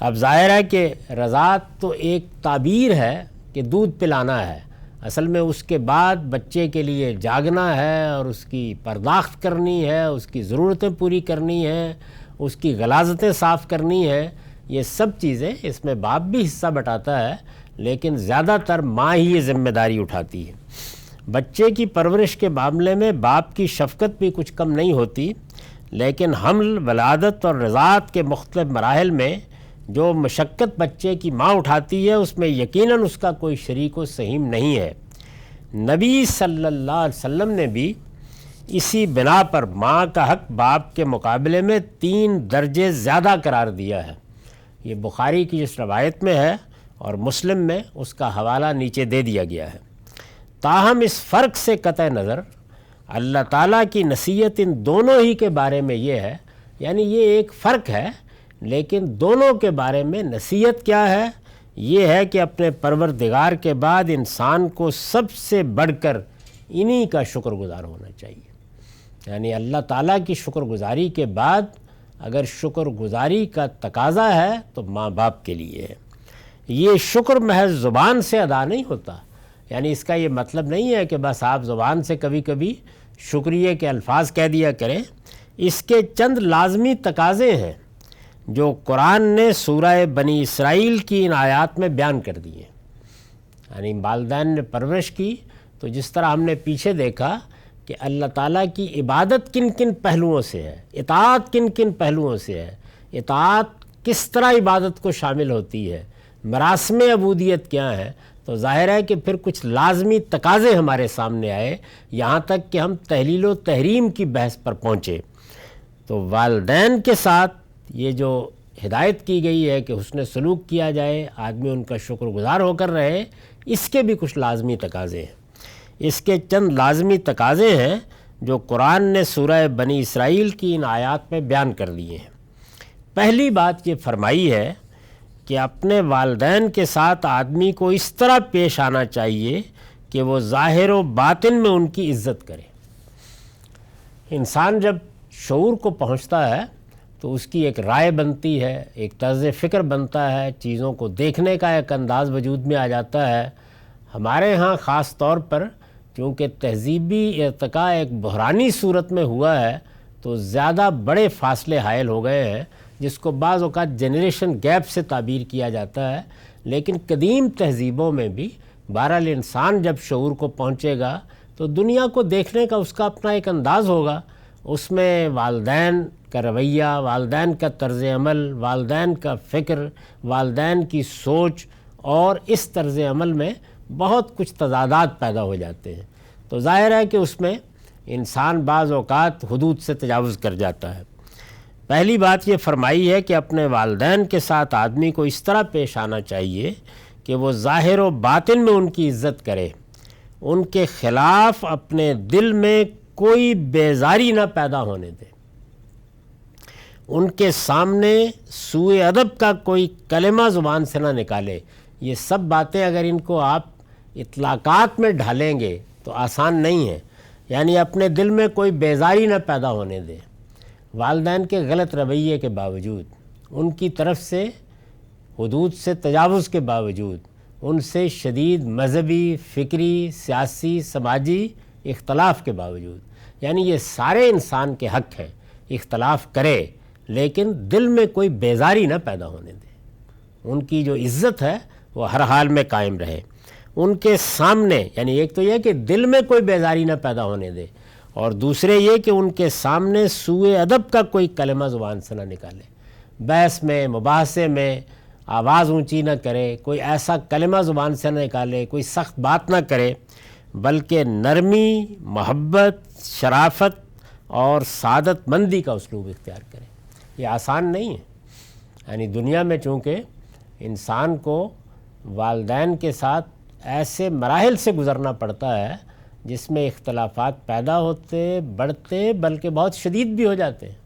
اب ظاہر ہے کہ رضاعت تو ایک تعبیر ہے کہ دودھ پلانا ہے، اصل میں اس کے بعد بچے کے لیے جاگنا ہے اور اس کی پرداخت کرنی ہے، اس کی ضرورتیں پوری کرنی ہیں، اس کی غلاظتیں صاف کرنی ہیں۔ یہ سب چیزیں اس میں باپ بھی حصہ بٹاتا ہے، لیکن زیادہ تر ماں ہی یہ ذمہ داری اٹھاتی ہے۔ بچے کی پرورش کے معاملے میں باپ کی شفقت بھی کچھ کم نہیں ہوتی، لیکن حمل، ولادت اور رضاعت کے مختلف مراحل میں جو مشقت بچے کی ماں اٹھاتی ہے اس میں یقیناً اس کا کوئی شریک و سہیم نہیں ہے۔ نبی صلی اللہ علیہ وسلم نے بھی اسی بنا پر ماں کا حق باپ کے مقابلے میں 3 درجے زیادہ قرار دیا ہے۔ یہ بخاری کی جس روایت میں ہے اور مسلم میں اس کا حوالہ نیچے دے دیا گیا ہے۔ تاہم اس فرق سے قطع نظر اللہ تعالیٰ کی نصیحت ان دونوں ہی کے بارے میں یہ ہے، یعنی یہ ایک فرق ہے لیکن دونوں کے بارے میں نصیحت کیا ہے؟ یہ ہے کہ اپنے پروردگار کے بعد انسان کو سب سے بڑھ کر انہی کا شکر گزار ہونا چاہیے۔ یعنی اللہ تعالیٰ کی شکر گزاری کے بعد اگر شکر گزاری کا تقاضا ہے تو ماں باپ کے لیے ہے۔ یہ شکر محض زبان سے ادا نہیں ہوتا، یعنی اس کا یہ مطلب نہیں ہے کہ بس آپ زبان سے کبھی کبھی شکریہ کے الفاظ کہہ دیا کریں۔ اس کے چند لازمی تقاضے ہیں جو قرآن نے سورہ بنی اسرائیل کی ان آیات میں بیان کر دیے۔ یعنی والدین نے پرورش کی تو جس طرح ہم نے پیچھے دیکھا کہ اللہ تعالیٰ کی عبادت کن کن پہلوؤں سے ہے، اطاعت کن کن پہلوؤں سے ہے، اطاعت کس طرح عبادت کو شامل ہوتی ہے، مراسم عبودیت کیا ہیں، تو ظاہر ہے کہ پھر کچھ لازمی تقاضے ہمارے سامنے آئے، یہاں تک کہ ہم تحلیل و تحریم کی بحث پر پہنچے۔ تو والدین کے ساتھ یہ جو ہدایت کی گئی ہے کہ حسن سلوک کیا جائے، آدمی ان کا شکر گزار ہو کر رہے، اس کے بھی کچھ لازمی تقاضے ہیں۔ اس کے چند لازمی تقاضے ہیں جو قرآن نے سورہ بنی اسرائیل کی ان آیات میں بیان کر دیے ہیں۔ پہلی بات یہ فرمائی ہے کہ اپنے والدین کے ساتھ آدمی کو اس طرح پیش آنا چاہیے کہ وہ ظاہر و باطن میں ان کی عزت کرے۔ انسان جب شعور کو پہنچتا ہے تو اس کی ایک رائے بنتی ہے، ایک طرز فکر بنتا ہے، چیزوں کو دیکھنے کا ایک انداز وجود میں آ جاتا ہے۔ ہمارے ہاں خاص طور پر چونکہ تہذیبی ارتقاء ایک بحرانی صورت میں ہوا ہے تو زیادہ بڑے فاصلے حائل ہو گئے ہیں، جس کو بعض اوقات جنریشن گیپ سے تعبیر کیا جاتا ہے، لیکن قدیم تہذیبوں میں بھی بہرحال انسان جب شعور کو پہنچے گا تو دنیا کو دیکھنے کا اس کا اپنا ایک انداز ہوگا، اس میں والدین کا رویہ، والدین کا طرز عمل، والدین کا فکر، والدین کی سوچ اور اس طرز عمل میں بہت کچھ تضادات پیدا ہو جاتے ہیں۔ تو ظاہر ہے کہ اس میں انسان بعض اوقات حدود سے تجاوز کر جاتا ہے۔ پہلی بات یہ فرمائی ہے کہ اپنے والدین کے ساتھ آدمی کو اس طرح پیش آنا چاہیے کہ وہ ظاہر و باطن میں ان کی عزت کرے، ان کے خلاف اپنے دل میں کوئی بیزاری نہ پیدا ہونے دے، ان کے سامنے سوء ادب کا کوئی کلمہ زبان سے نہ نکالے۔ یہ سب باتیں اگر ان کو آپ اطلاقات میں ڈھالیں گے تو آسان نہیں ہے، یعنی اپنے دل میں کوئی بیزاری نہ پیدا ہونے دے، والدین کے غلط رویے کے باوجود، ان کی طرف سے حدود سے تجاوز کے باوجود، ان سے شدید مذہبی، فکری، سیاسی، سماجی اختلاف کے باوجود، یعنی یہ سارے انسان کے حق ہیں، اختلاف کرے لیکن دل میں کوئی بیزاری نہ پیدا ہونے دے، ان کی جو عزت ہے وہ ہر حال میں قائم رہے۔ ان کے سامنے، یعنی ایک تو یہ کہ دل میں کوئی بیزاری نہ پیدا ہونے دے، اور دوسرے یہ کہ ان کے سامنے سوء ادب کا کوئی کلمہ زبان سے نہ نکالے، بحث میں، مباحثے میں آواز اونچی نہ کرے، کوئی ایسا کلمہ زبان سے نہ نکالے، کوئی سخت بات نہ کرے، بلکہ نرمی، محبت، شرافت اور سعادت مندی کا اسلوب اختیار کرے۔ یہ آسان نہیں ہے، یعنی دنیا میں چونکہ انسان کو والدین کے ساتھ ایسے مراحل سے گزرنا پڑتا ہے جس میں اختلافات پیدا ہوتے، بڑھتے، بلکہ بہت شدید بھی ہو جاتے ہیں،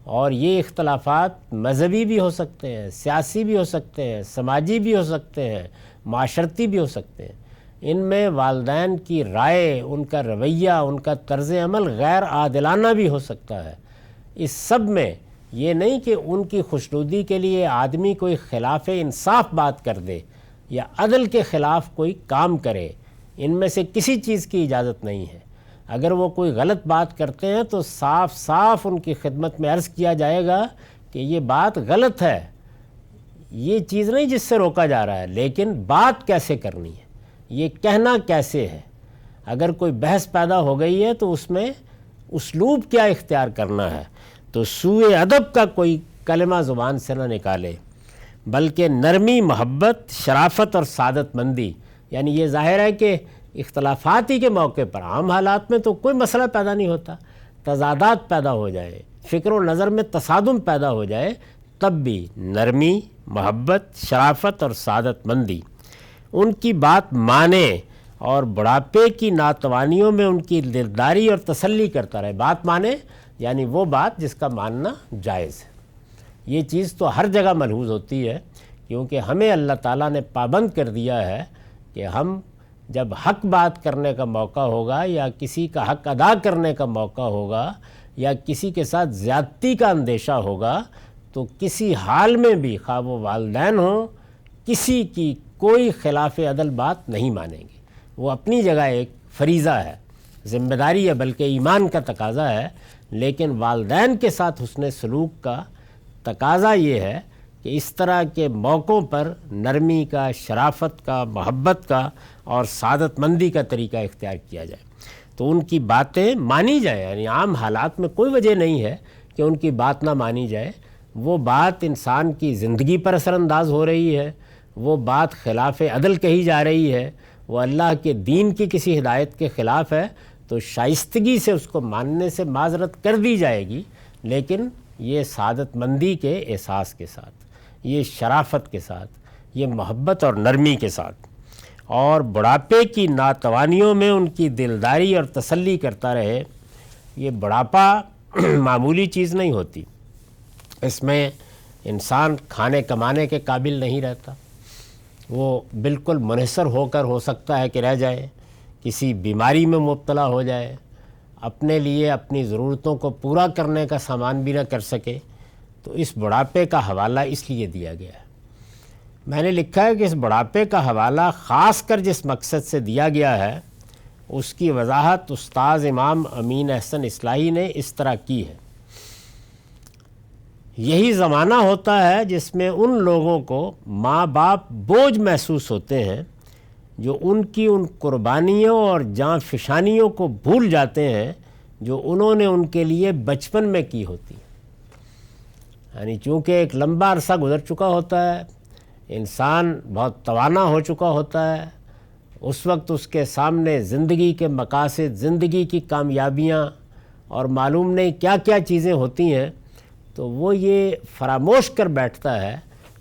اور یہ اختلافات مذہبی بھی ہو سکتے ہیں، سیاسی بھی ہو سکتے ہیں، سماجی بھی ہو سکتے ہیں، معاشرتی بھی ہو سکتے ہیں۔ ان میں والدین کی رائے، ان کا رویہ، ان کا طرز عمل غیر عادلانہ بھی ہو سکتا ہے۔ اس سب میں یہ نہیں کہ ان کی خوشنودی کے لیے آدمی کوئی خلاف انصاف بات کر دے یا عدل کے خلاف کوئی کام کرے، ان میں سے کسی چیز کی اجازت نہیں ہے۔ اگر وہ کوئی غلط بات کرتے ہیں تو صاف صاف ان کی خدمت میں عرض کیا جائے گا کہ یہ بات غلط ہے، یہ چیز نہیں جس سے روکا جا رہا ہے، لیکن بات کیسے کرنی ہے، یہ کہنا کیسے ہے۔ اگر کوئی بحث پیدا ہو گئی ہے تو اس میں اسلوب کیا اختیار کرنا ہے، تو سوء ادب کا کوئی کلمہ زبان سے نہ نکالے، بلکہ نرمی، محبت، شرافت اور سعادت مندی، یعنی یہ ظاہر ہے کہ اختلافات ہی کے موقع پر عام حالات میں تو کوئی مسئلہ پیدا نہیں ہوتا، تضادات پیدا ہو جائے، فکر و نظر میں تصادم پیدا ہو جائے، تب بھی نرمی، محبت، شرافت اور سعادت مندی، ان کی بات مانے اور بڑھاپے کی ناتوانیوں میں ان کی دلداری اور تسلی کرتا رہے۔ بات مانے یعنی وہ بات جس کا ماننا جائز ہے۔ یہ چیز تو ہر جگہ ملحوظ ہوتی ہے، کیونکہ ہمیں اللہ تعالیٰ نے پابند کر دیا ہے کہ ہم جب حق بات کرنے کا موقع ہوگا یا کسی کا حق ادا کرنے کا موقع ہوگا یا کسی کے ساتھ زیادتی کا اندیشہ ہوگا تو کسی حال میں بھی، خواہ وہ والدین ہوں، کسی کی کوئی خلاف عدل بات نہیں مانیں گے۔ وہ اپنی جگہ ایک فریضہ ہے، ذمہ داری ہے، بلکہ ایمان کا تقاضا ہے، لیکن والدین کے ساتھ حسن سلوک کا تقاضا یہ ہے کہ اس طرح کے موقعوں پر نرمی کا، شرافت کا، محبت کا اور سعادت مندی کا طریقہ اختیار کیا جائے، تو ان کی باتیں مانی جائیں۔ یعنی عام حالات میں کوئی وجہ نہیں ہے کہ ان کی بات نہ مانی جائے۔ وہ بات انسان کی زندگی پر اثر انداز ہو رہی ہے، وہ بات خلاف عدل کہی جا رہی ہے، وہ اللہ کے دین کی کسی ہدایت کے خلاف ہے، تو شائستگی سے اس کو ماننے سے معذرت کر دی جائے گی، لیکن یہ سعادت مندی کے احساس کے ساتھ، یہ شرافت کے ساتھ، یہ محبت اور نرمی کے ساتھ، اور بڑھاپے کی ناتوانیوں میں ان کی دلداری اور تسلی کرتا رہے۔ یہ بڑھاپا معمولی چیز نہیں ہوتی، اس میں انسان کھانے کمانے کے قابل نہیں رہتا، وہ بالکل منحصر ہو کر ہو سکتا ہے کہ رہ جائے، کسی بیماری میں مبتلا ہو جائے، اپنے لیے اپنی ضرورتوں کو پورا کرنے کا سامان بھی نہ کر سکے، تو اس بڑھاپے کا حوالہ اس لیے دیا گیا ہے۔ میں نے لکھا ہے کہ اس بڑھاپے کا حوالہ خاص کر جس مقصد سے دیا گیا ہے اس کی وضاحت استاذ امام امین احسن اصلاحی نے اس طرح کی ہے۔ یہی زمانہ ہوتا ہے جس میں ان لوگوں کو ماں باپ بوجھ محسوس ہوتے ہیں جو ان کی ان قربانیوں اور جاں فشانیوں کو بھول جاتے ہیں جو انہوں نے ان کے لیے بچپن میں کی ہوتی۔ یعنی چونکہ ایک لمبا عرصہ گزر چکا ہوتا ہے، انسان بہت توانا ہو چکا ہوتا ہے، اس وقت اس کے سامنے زندگی کے مقاصد، زندگی کی کامیابیاں اور معلوم نہیں کیا کیا چیزیں ہوتی ہیں، تو وہ یہ فراموش کر بیٹھتا ہے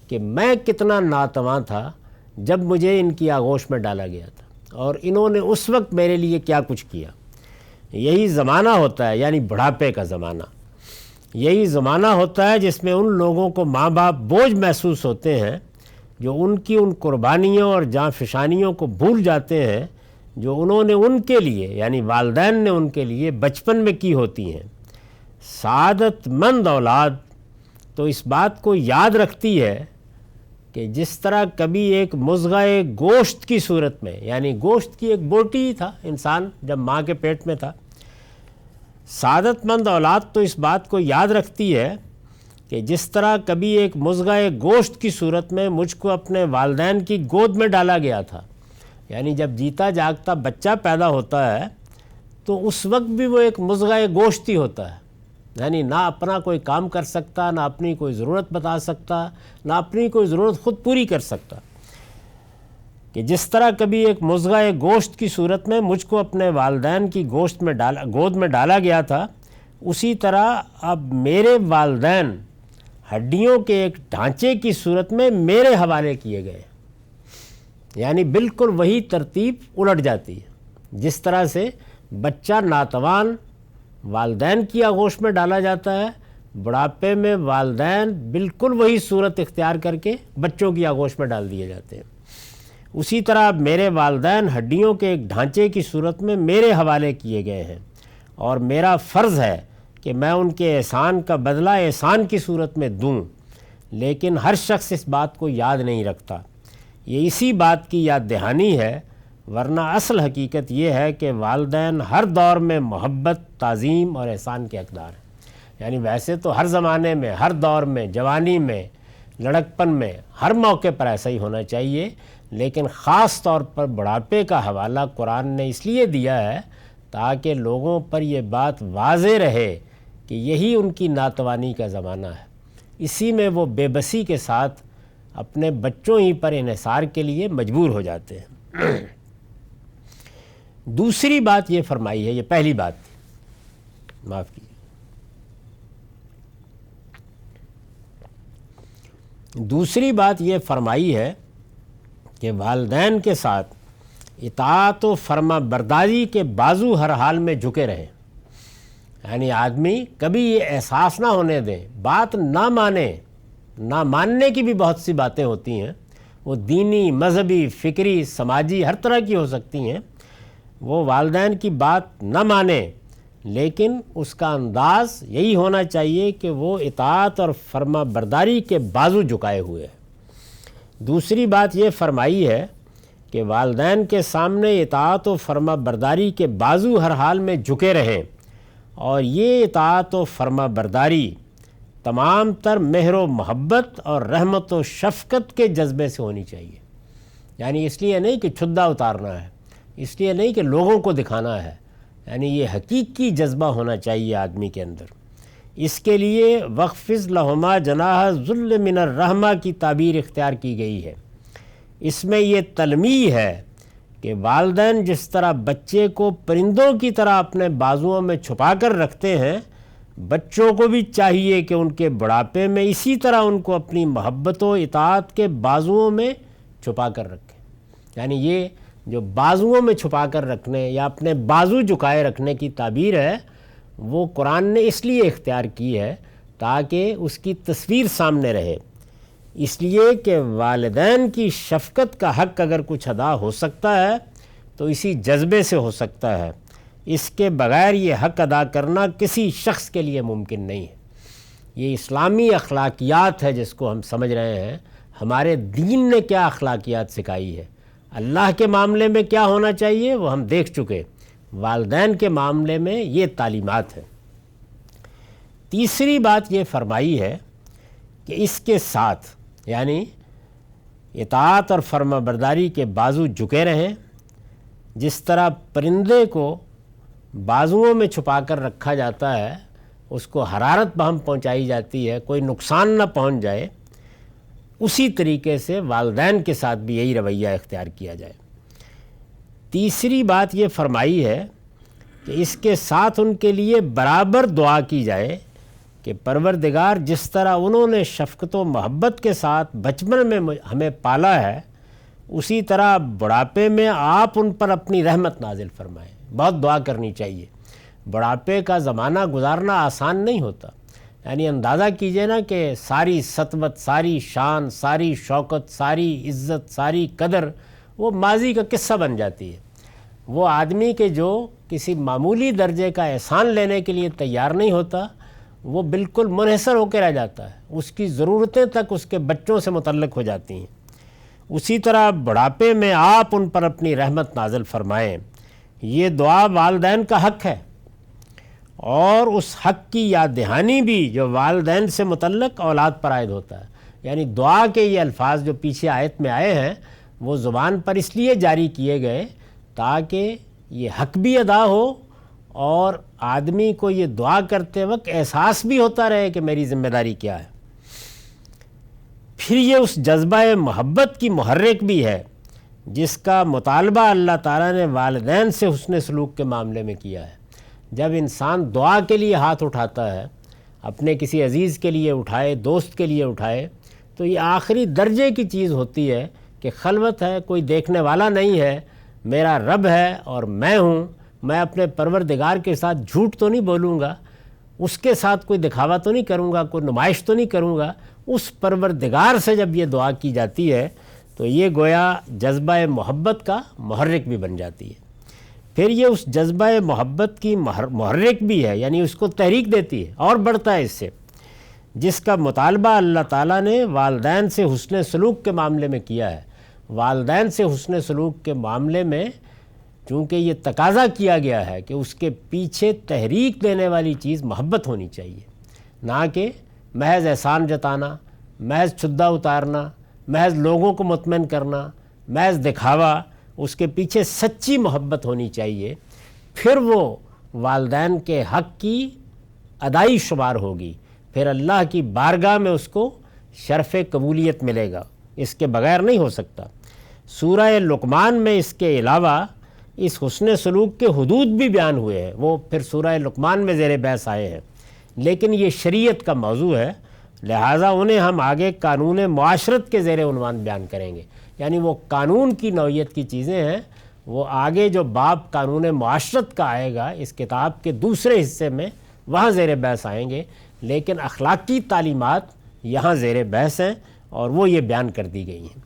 کہ میں کتنا ناتواں تھا جب مجھے ان کی آغوش میں ڈالا گیا تھا، اور انہوں نے اس وقت میرے لیے کیا کچھ کیا۔ یہی زمانہ ہوتا ہے، یعنی بڑھاپے کا زمانہ، یہی زمانہ ہوتا ہے جس میں ان لوگوں کو ماں باپ بوجھ محسوس ہوتے ہیں جو ان کی ان قربانیوں اور جاں فشانیوں کو بھول جاتے ہیں جو انہوں نے ان کے لیے، یعنی والدین نے ان کے لیے بچپن میں کی ہوتی ہیں۔ سعادت مند اولاد تو اس بات کو یاد رکھتی ہے کہ جس طرح کبھی ایک مضغہ گوشت کی صورت میں، یعنی گوشت کی ایک بوٹی ہی تھا انسان جب ماں کے پیٹ میں تھا، سعادت مند اولاد تو اس بات کو یاد رکھتی ہے کہ جس طرح کبھی ایک مضغہ گوشت کی صورت میں مجھ کو اپنے والدین کی گود میں ڈالا گیا تھا۔ یعنی جب جیتا جاگتا بچہ پیدا ہوتا ہے تو اس وقت بھی وہ ایک مضغہ گوشت ہی ہوتا ہے، یعنی نہ اپنا کوئی کام کر سکتا، نہ اپنی کوئی ضرورت بتا سکتا، نہ اپنی کوئی ضرورت خود پوری کر سکتا۔ کہ جس طرح کبھی ایک مضغہ گوشت کی صورت میں مجھ کو اپنے والدین کی گود میں ڈالا گیا تھا، اسی طرح اب میرے والدین ہڈیوں کے ایک ڈھانچے کی صورت میں میرے حوالے کیے گئے، یعنی بالکل وہی ترتیب الٹ جاتی ہے۔ جس طرح سے بچہ ناتوان والدین کی آغوش میں ڈالا جاتا ہے، بڑھاپے میں والدین بالکل وہی صورت اختیار کر کے بچوں کی آغوش میں ڈال دیے جاتے ہیں۔ اسی طرح اب میرے والدین ہڈیوں کے ایک ڈھانچے کی صورت میں میرے حوالے کیے گئے ہیں، اور میرا فرض ہے کہ میں ان کے احسان کا بدلہ احسان کی صورت میں دوں، لیکن ہر شخص اس بات کو یاد نہیں رکھتا۔ یہ اسی بات کی یاد دہانی ہے، ورنہ اصل حقیقت یہ ہے کہ والدین ہر دور میں محبت، تعظیم اور احسان کے حقدار ہیں۔ یعنی ویسے تو ہر زمانے میں، ہر دور میں، جوانی میں، لڑکپن میں، ہر موقع پر ایسا ہی ہونا چاہیے، لیکن خاص طور پر بڑھاپے کا حوالہ قرآن نے اس لیے دیا ہے تاکہ لوگوں پر یہ بات واضح رہے کہ یہی ان کی ناتوانی کا زمانہ ہے، اسی میں وہ بے بسی کے ساتھ اپنے بچوں ہی پر انحصار کے لیے مجبور ہو جاتے ہیں۔ دوسری بات یہ فرمائی ہے، یہ پہلی بات تھی، معاف کیجیے، دوسری بات یہ فرمائی ہے کہ والدین کے ساتھ اطاعت و فرما برداری کے بازو ہر حال میں جھکے رہیں، یعنی آدمی کبھی یہ احساس نہ ہونے دیں، بات نہ مانے، نہ ماننے کی بھی بہت سی باتیں ہوتی ہیں، وہ دینی، مذہبی، فکری، سماجی، ہر طرح کی ہو سکتی ہیں، وہ والدین کی بات نہ مانے، لیکن اس کا انداز یہی ہونا چاہیے کہ وہ اطاعت اور فرما برداری کے بازو جھکائے ہوئے ہے۔ دوسری بات یہ فرمائی ہے کہ والدین کے سامنے اطاعت و فرما برداری کے بازو ہر حال میں جھکے رہیں، اور یہ اطاعت و فرما برداری تمام تر مہر و محبت اور رحمت و شفقت کے جذبے سے ہونی چاہیے، یعنی اس لیے نہیں کہ چھدا اتارنا ہے، اس لیے نہیں کہ لوگوں کو دکھانا ہے، یعنی یہ حقیقی جذبہ ہونا چاہیے آدمی کے اندر۔ اس کے لیے وَخْفِضْ لَهُمَا جَنَاحَ الذُّلِّ مِنَ الرَّحْمَةِ کی تعبیر اختیار کی گئی ہے۔ اس میں یہ تلمیح ہے کہ والدین جس طرح بچے کو پرندوں کی طرح اپنے بازوؤں میں چھپا کر رکھتے ہیں، بچوں کو بھی چاہیے کہ ان کے بڑھاپے میں اسی طرح ان کو اپنی محبت و اطاعت کے بازوؤں میں چھپا کر رکھیں۔ یعنی یہ جو بازوؤں میں چھپا کر رکھنے یا اپنے بازو جھکائے رکھنے کی تعبیر ہے، وہ قرآن نے اس لیے اختیار کی ہے تاکہ اس کی تصویر سامنے رہے، اس لیے کہ والدین کی شفقت کا حق اگر کچھ ادا ہو سکتا ہے تو اسی جذبے سے ہو سکتا ہے، اس کے بغیر یہ حق ادا کرنا کسی شخص کے لیے ممکن نہیں ہے۔ یہ اسلامی اخلاقیات ہے جس کو ہم سمجھ رہے ہیں، ہمارے دین نے کیا اخلاقیات سکھائی ہے، اللہ کے معاملے میں کیا ہونا چاہیے وہ ہم دیکھ چکے، والدین کے معاملے میں یہ تعلیمات ہیں۔ تیسری بات یہ فرمائی ہے کہ اس کے ساتھ یعنی اطاعت اور فرما برداری کے بازو جھکے رہیں، جس طرح پرندے کو بازوؤں میں چھپا کر رکھا جاتا ہے، اس کو حرارت بہم پہنچائی جاتی ہے، کوئی نقصان نہ پہنچ جائے، اسی طریقے سے والدین کے ساتھ بھی یہی رویہ اختیار کیا جائے۔ تیسری بات یہ فرمائی ہے کہ اس کے ساتھ ان کے لیے برابر دعا کی جائے کہ پروردگار جس طرح انہوں نے شفقت و محبت کے ساتھ بچپن میں ہمیں پالا ہے، اسی طرح بڑھاپے میں آپ ان پر اپنی رحمت نازل فرمائیں۔ بہت دعا کرنی چاہیے، بڑھاپے کا زمانہ گزارنا آسان نہیں ہوتا، یعنی اندازہ کیجئے نا کہ ساری سطوت، ساری شان، ساری شوکت، ساری عزت، ساری قدر وہ ماضی کا قصہ بن جاتی ہے۔ وہ آدمی کے جو کسی معمولی درجے کا احسان لینے کے لیے تیار نہیں ہوتا، وہ بالکل منحصر ہو کے رہ جاتا ہے، اس کی ضرورتیں تک اس کے بچوں سے متعلق ہو جاتی ہیں۔ اسی طرح بڑھاپے میں آپ ان پر اپنی رحمت نازل فرمائیں، یہ دعا والدین کا حق ہے، اور اس حق کی یاد دہانی بھی جو والدین سے متعلق اولاد پر عائد ہوتا ہے۔ یعنی دعا کے یہ الفاظ جو پیچھے آیت میں آئے ہیں وہ زبان پر اس لیے جاری کیے گئے تاکہ یہ حق بھی ادا ہو اور آدمی کو یہ دعا کرتے وقت احساس بھی ہوتا رہے کہ میری ذمہ داری کیا ہے۔ پھر یہ اس جذبہ محبت کی محرک بھی ہے جس کا مطالبہ اللہ تعالیٰ نے والدین سے حسن سلوک کے معاملے میں کیا ہے۔ جب انسان دعا کے لیے ہاتھ اٹھاتا ہے، اپنے کسی عزیز کے لیے اٹھائے، دوست کے لیے اٹھائے، تو یہ آخری درجے کی چیز ہوتی ہے کہ خلوت ہے، کوئی دیکھنے والا نہیں ہے، میرا رب ہے اور میں ہوں، میں اپنے پروردگار کے ساتھ جھوٹ تو نہیں بولوں گا، اس کے ساتھ کوئی دکھاوا تو نہیں کروں گا، کوئی نمائش تو نہیں کروں گا۔ اس پروردگار سے جب یہ دعا کی جاتی ہے تو یہ گویا جذبہ محبت کا محرک بھی بن جاتی ہے۔ پھر یہ اس جذبہ محبت کی محرک بھی ہے، یعنی اس کو تحریک دیتی ہے اور بڑھتا ہے اس سے، جس کا مطالبہ اللہ تعالیٰ نے والدین سے حسن سلوک کے معاملے میں کیا ہے۔ والدین سے حسن سلوک کے معاملے میں چونکہ یہ تقاضا کیا گیا ہے کہ اس کے پیچھے تحریک دینے والی چیز محبت ہونی چاہیے، نہ کہ محض احسان جتانا، محض چھدا اتارنا، محض لوگوں کو مطمئن کرنا، محض دکھاوا، اس کے پیچھے سچی محبت ہونی چاہیے، پھر وہ والدین کے حق کی ادائی شمار ہوگی، پھر اللہ کی بارگاہ میں اس کو شرف قبولیت ملے گا، اس کے بغیر نہیں ہو سکتا۔ سورہ لقمان میں اس کے علاوہ اس حسن سلوک کے حدود بھی بیان ہوئے ہیں، وہ پھر سورہ لقمان میں زیر بحث آئے ہیں، لیکن یہ شریعت کا موضوع ہے، لہٰذا انہیں ہم آگے قانون معاشرت کے زیر عنوان بیان کریں گے، یعنی وہ قانون کی نوعیت کی چیزیں ہیں، وہ آگے جو باب قانون معاشرت کا آئے گا اس کتاب کے دوسرے حصے میں وہاں زیر بحث آئیں گے، لیکن اخلاقی تعلیمات یہاں زیر بحث ہیں اور وہ یہ بیان کر دی گئی ہیں۔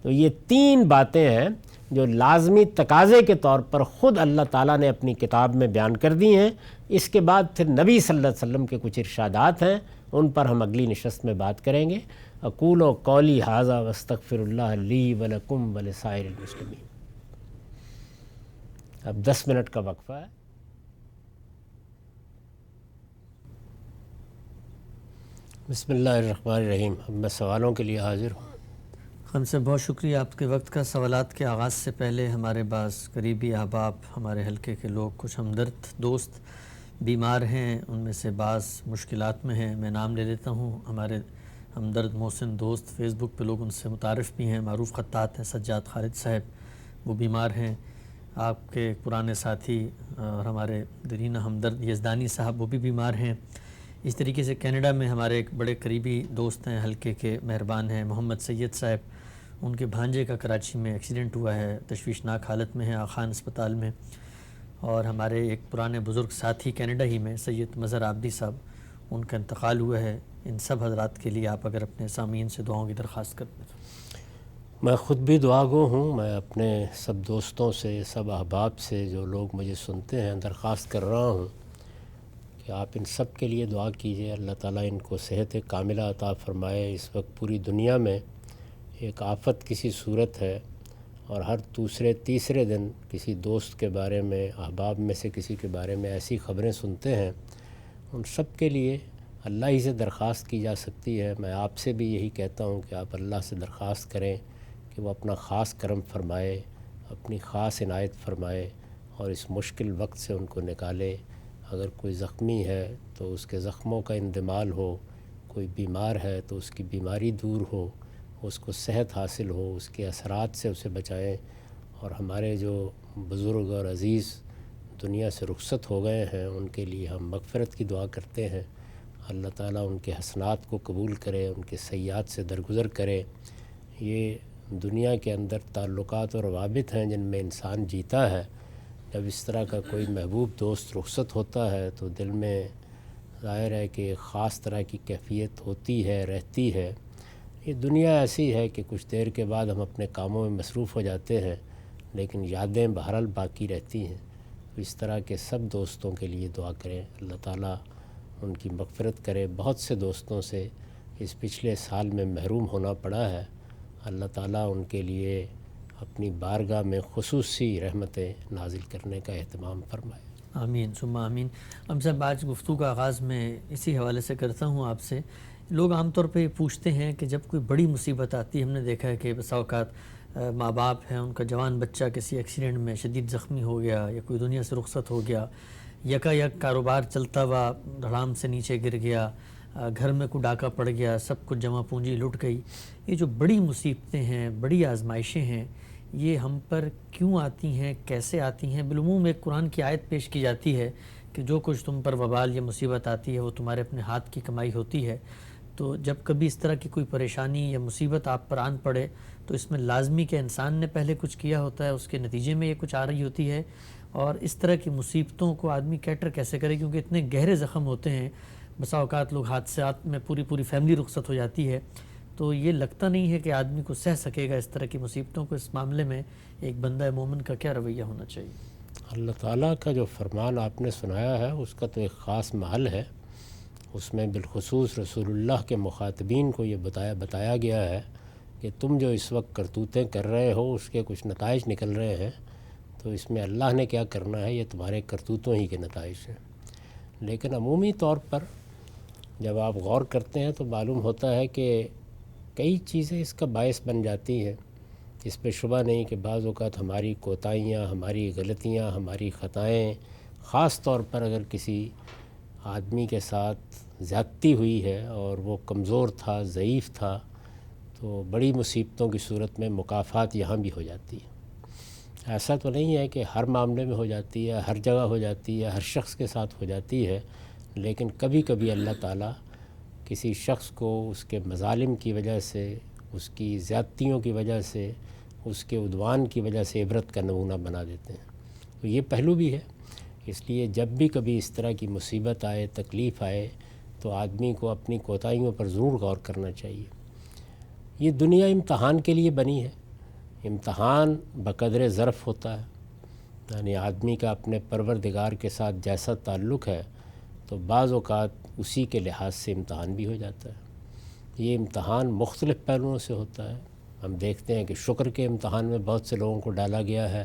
تو یہ 3 باتیں ہیں جو لازمی تقاضے کے طور پر خود اللہ تعالیٰ نے اپنی کتاب میں بیان کر دی ہیں۔ اس کے بعد پھر نبی صلی اللہ علیہ وسلم کے کچھ ارشادات ہیں، ان پر ہم اگلی نشست میں بات کریں گے۔ اقول قولی ھذا واستغفر اللہ لی ولکم ولسائر المسلمین۔ اب 10 منٹ کا وقفہ ہے۔ بسم اللہ الرحمن الرحیم۔ اب میں سوالوں کے لیے حاضر ہوں۔ خان صاحب بہت شکریہ آپ کے وقت کا۔ سوالات کے آغاز سے پہلے ہمارے بعض قریبی احباب، ہمارے حلقے کے لوگ، کچھ ہمدرد دوست بیمار ہیں، ان میں سے بعض مشکلات میں ہیں۔ میں نام لے لیتا ہوں، ہمارے ہمدرد محسن دوست، فیس بک پہ لوگ ان سے متعارف بھی ہیں، معروف خطاط ہیں سجاد خالد صاحب، وہ بیمار ہیں۔ آپ کے پرانے ساتھی اور ہمارے درینہ ہمدرد یزدانی صاحب، وہ بھی بیمار ہیں۔ اس طریقے سے کینیڈا میں ہمارے ایک بڑے قریبی دوست ہیں، حلقے کے مہربان ہیں، محمد سید صاحب، ان کے بھانجے کا کراچی میں ایکسیڈنٹ ہوا ہے، تشویشناک حالت میں ہے آخان اسپتال میں۔ اور ہمارے ایک پرانے بزرگ ساتھی کینیڈا ہی میں سید مظہر عابدی صاحب، ان کا انتقال ہوا ہے۔ ان سب حضرات کے لیے آپ اگر اپنے سامعین سے دعاؤں کی درخواست کرتے ہیں۔ میں خود بھی دعا گو ہوں، میں اپنے سب دوستوں سے، سب احباب سے، جو لوگ مجھے سنتے ہیں، درخواست کر رہا ہوں کہ آپ ان سب کے لیے دعا کیجیے، اللہ تعالیٰ ان کو صحت کاملہ عطا فرمائے۔ اس وقت پوری دنیا میں ایک آفت کسی صورت ہے، اور ہر دوسرے تیسرے دن کسی دوست کے بارے میں، احباب میں سے کسی کے بارے میں ایسی خبریں سنتے ہیں۔ ان سب کے لیے اللہ ہی سے درخواست کی جا سکتی ہے۔ میں آپ سے بھی یہی کہتا ہوں کہ آپ اللہ سے درخواست کریں کہ وہ اپنا خاص کرم فرمائے، اپنی خاص عنایت فرمائے اور اس مشکل وقت سے ان کو نکالے۔ اگر کوئی زخمی ہے تو اس کے زخموں کا اندمال ہو، کوئی بیمار ہے تو اس کی بیماری دور ہو، اس کو صحت حاصل ہو، اس کے اثرات سے اسے بچائیں۔ اور ہمارے جو بزرگ اور عزیز دنیا سے رخصت ہو گئے ہیں، ان کے لیے ہم مغفرت کی دعا کرتے ہیں۔ اللہ تعالیٰ ان کے حسنات کو قبول کرے، ان کے سیئات سے درگزر کرے۔ یہ دنیا کے اندر تعلقات اور روابط ہیں جن میں انسان جیتا ہے۔ جب اس طرح کا کوئی محبوب دوست رخصت ہوتا ہے تو دل میں ظاہر ہے کہ ایک خاص طرح کی کیفیت ہوتی ہے، رہتی ہے۔ یہ دنیا ایسی ہے کہ کچھ دیر کے بعد ہم اپنے کاموں میں مصروف ہو جاتے ہیں، لیکن یادیں بہرحال باقی رہتی ہیں۔ تو اس طرح کے سب دوستوں کے لیے دعا کریں، اللہ تعالیٰ ان کی مغفرت کرے۔ بہت سے دوستوں سے اس پچھلے سال میں محروم ہونا پڑا ہے، اللہ تعالیٰ ان کے لیے اپنی بارگاہ میں خصوصی رحمتیں نازل کرنے کا اہتمام فرمائے۔ آمین ثم آمین۔ ہم صاحب آج گفتگو کا آغاز میں اسی حوالے سے کرتا ہوں آپ سے۔ لوگ عام طور پہ پوچھتے ہیں کہ جب کوئی بڑی مصیبت آتی ہے، ہم نے دیکھا ہے کہ بسا اوقات ماں باپ ہیں، ان کا جوان بچہ کسی ایکسیڈنٹ میں شدید زخمی ہو گیا یا کوئی دنیا سے رخصت ہو گیا، یکا یک کاروبار چلتا ہوا دھڑام سے نیچے گر گیا، گھر میں کوئی ڈاکہ پڑ گیا، سب کچھ جمع پونجی لٹ گئی۔ یہ جو بڑی مصیبتیں ہیں، بڑی آزمائشیں ہیں، یہ ہم پر کیوں آتی ہیں، کیسے آتی ہیں؟ بالعموم ایک قرآن کی آیت پیش کی جاتی ہے کہ جو کچھ تم پر وبال یا مصیبت آتی ہے وہ تمہارے اپنے ہاتھ کی کمائی ہوتی ہے۔ تو جب کبھی اس طرح کی کوئی پریشانی یا مصیبت آپ پر آن پڑے تو اس میں لازمی کہ انسان نے پہلے کچھ کیا ہوتا ہے، اس کے نتیجے میں یہ کچھ آ رہی ہوتی ہے۔ اور اس طرح کی مصیبتوں کو آدمی کیٹر کیسے کرے، کیونکہ اتنے گہرے زخم ہوتے ہیں، بسا اوقات لوگ حادثات میں پوری فیملی رخصت ہو جاتی ہے، تو یہ لگتا نہیں ہے کہ آدمی کو سہ سکے گا اس طرح کی مصیبتوں کو۔ اس معاملے میں ایک بندہ مومن کا کیا رویہ ہونا چاہیے؟ اللہ تعالیٰ کا جو فرمان آپ نے سنایا ہے اس کا تو ایک خاص محل ہے، اس میں بالخصوص رسول اللہ کے مخاطبین کو یہ بتایا گیا ہے کہ تم جو اس وقت کرتوتیں کر رہے ہو اس کے کچھ نتائج نکل رہے ہیں، تو اس میں اللہ نے کیا کرنا ہے، یہ تمہارے کرتوتوں ہی کے نتائج ہیں۔ لیکن عمومی طور پر جب آپ غور کرتے ہیں تو معلوم ہوتا ہے کہ کئی چیزیں اس کا باعث بن جاتی ہیں۔ اس پہ شبہ نہیں کہ بعض اوقات ہماری کوتاہیاں، ہماری غلطیاں، ہماری خطائیں، خاص طور پر اگر کسی آدمی کے ساتھ زیادتی ہوئی ہے اور وہ کمزور تھا، ضعیف تھا، تو بڑی مصیبتوں کی صورت میں مکافات یہاں بھی ہو جاتی ہے۔ ایسا تو نہیں ہے کہ ہر معاملے میں ہو جاتی ہے، ہر جگہ ہو جاتی ہے، ہر شخص کے ساتھ ہو جاتی ہے، لیکن کبھی کبھی اللہ تعالیٰ کسی شخص کو اس کے مظالم کی وجہ سے، اس کی زیادتیوں کی وجہ سے، اس کے عدوان کی وجہ سے عبرت کا نمونہ بنا دیتے ہیں۔ تو یہ پہلو بھی ہے۔ اس لیے جب بھی کبھی اس طرح کی مصیبت آئے، تکلیف آئے، تو آدمی کو اپنی کوتاہیوں پر ضرور غور کرنا چاہیے۔ یہ دنیا امتحان کے لیے بنی ہے۔ امتحان بقدر ظرف ہوتا ہے، یعنی آدمی کا اپنے پروردگار کے ساتھ جیسا تعلق ہے تو بعض اوقات اسی کے لحاظ سے امتحان بھی ہو جاتا ہے۔ یہ امتحان مختلف پہلوؤں سے ہوتا ہے۔ ہم دیکھتے ہیں کہ شکر کے امتحان میں بہت سے لوگوں کو ڈالا گیا ہے۔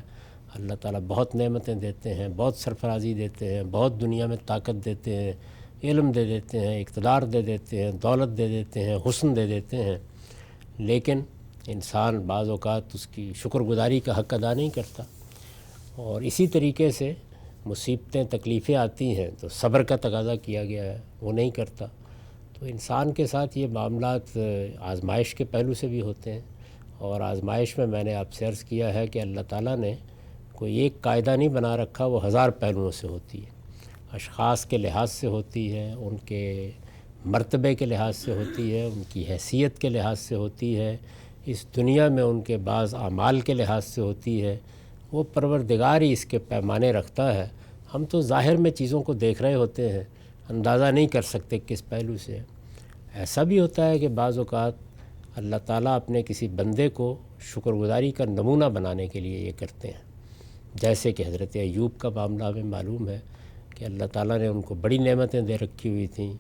اللہ تعالیٰ بہت نعمتیں دیتے ہیں، بہت سرفرازی دیتے ہیں، بہت دنیا میں طاقت دیتے ہیں، علم دے دیتے ہیں، اقتدار دے دیتے ہیں، دولت دے دیتے ہیں، حسن دے دیتے ہیں، لیکن انسان بعض اوقات اس کی شکر گزاری کا حق ادا نہیں کرتا، اور اسی طریقے سے مصیبتیں، تکلیفیں آتی ہیں تو صبر کا تقاضا کیا گیا ہے، وہ نہیں کرتا۔ تو انسان کے ساتھ یہ معاملات آزمائش کے پہلو سے بھی ہوتے ہیں، اور آزمائش میں نے آپ سے عرض کیا ہے کہ اللہ تعالیٰ نے کوئی ایک قاعدہ نہیں بنا رکھا، وہ ہزار پہلوؤں سے ہوتی ہے۔ اشخاص کے لحاظ سے ہوتی ہے، ان کے مرتبے کے لحاظ سے ہوتی ہے، ان کی حیثیت کے لحاظ سے ہوتی ہے، اس دنیا میں ان کے بعض اعمال کے لحاظ سے ہوتی ہے۔ وہ پروردگار ہی اس کے پیمانے رکھتا ہے۔ ہم تو ظاہر میں چیزوں کو دیکھ رہے ہوتے ہیں، اندازہ نہیں کر سکتے کس پہلو سے۔ ایسا بھی ہوتا ہے کہ بعض اوقات اللہ تعالیٰ اپنے کسی بندے کو شکر گزاری کا نمونہ بنانے کے لیے یہ کرتے ہیں، جیسے کہ حضرت ایوب کا معاملہ ہمیں معلوم ہے کہ اللہ تعالیٰ نے ان کو بڑی نعمتیں دے رکھی ہوئی تھیں،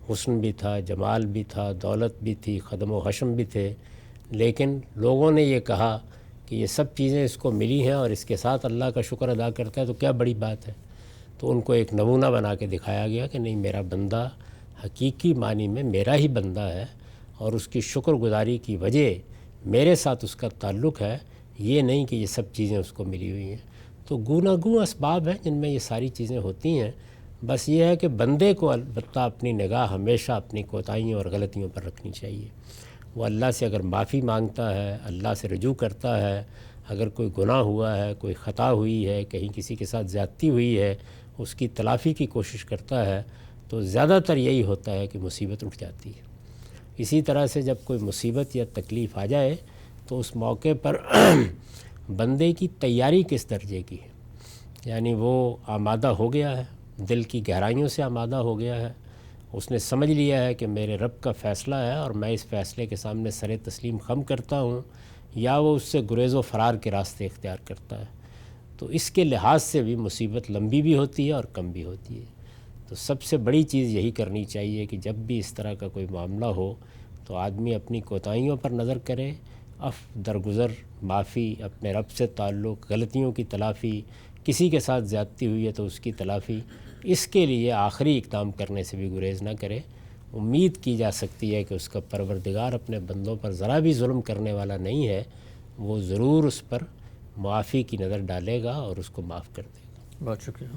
حسن بھی تھا، جمال بھی تھا، دولت بھی تھی، خدم و حشم بھی تھے، لیکن لوگوں نے یہ کہا کہ یہ سب چیزیں اس کو ملی ہیں اور اس کے ساتھ اللہ کا شکر ادا کرتا ہے تو کیا بڑی بات ہے۔ تو ان کو ایک نمونہ بنا کے دکھایا گیا کہ نہیں، میرا بندہ حقیقی معنی میں میرا ہی بندہ ہے، اور اس کی شکر گزاری کی وجہ میرے ساتھ اس کا تعلق ہے، یہ نہیں کہ یہ سب چیزیں اس کو ملی ہوئی ہیں۔ تو گوناگوں اسباب ہیں جن میں یہ ساری چیزیں ہوتی ہیں، بس یہ ہے کہ بندے کو البتہ اپنی نگاہ ہمیشہ اپنی کوتاہیوں اور غلطیوں پر رکھنی چاہیے۔ وہ اللہ سے اگر معافی مانگتا ہے، اللہ سے رجوع کرتا ہے، اگر کوئی گناہ ہوا ہے، کوئی خطا ہوئی ہے، کہیں کسی کے ساتھ زیادتی ہوئی ہے، اس کی تلافی کی کوشش کرتا ہے، تو زیادہ تر یہی ہوتا ہے کہ مصیبت اٹھ جاتی ہے۔ اسی طرح سے جب کوئی مصیبت یا تکلیف آ جائے تو اس موقع پر بندے کی تیاری کس درجے کی ہے، یعنی وہ آمادہ ہو گیا ہے، دل کی گہرائیوں سے آمادہ ہو گیا ہے، اس نے سمجھ لیا ہے کہ میرے رب کا فیصلہ ہے اور میں اس فیصلے کے سامنے سر تسلیم خم کرتا ہوں، یا وہ اس سے گریز و فرار کے راستے اختیار کرتا ہے۔ تو اس کے لحاظ سے بھی مصیبت لمبی بھی ہوتی ہے اور کم بھی ہوتی ہے۔ تو سب سے بڑی چیز یہی کرنی چاہیے کہ جب بھی اس طرح کا کوئی معاملہ ہو تو آدمی اپنی کوتاہیوں پر نظر کرے، درگزر، معافی، اپنے رب سے تعلق، غلطیوں کی تلافی، کسی کے ساتھ زیادتی ہوئی ہے تو اس کی تلافی، اس کے لیے آخری اقدام کرنے سے بھی گریز نہ کرے۔ امید کی جا سکتی ہے کہ اس کا پروردگار اپنے بندوں پر ذرا بھی ظلم کرنے والا نہیں ہے، وہ ضرور اس پر معافی کی نظر ڈالے گا اور اس کو معاف کر دے گا۔ بہت شکریہ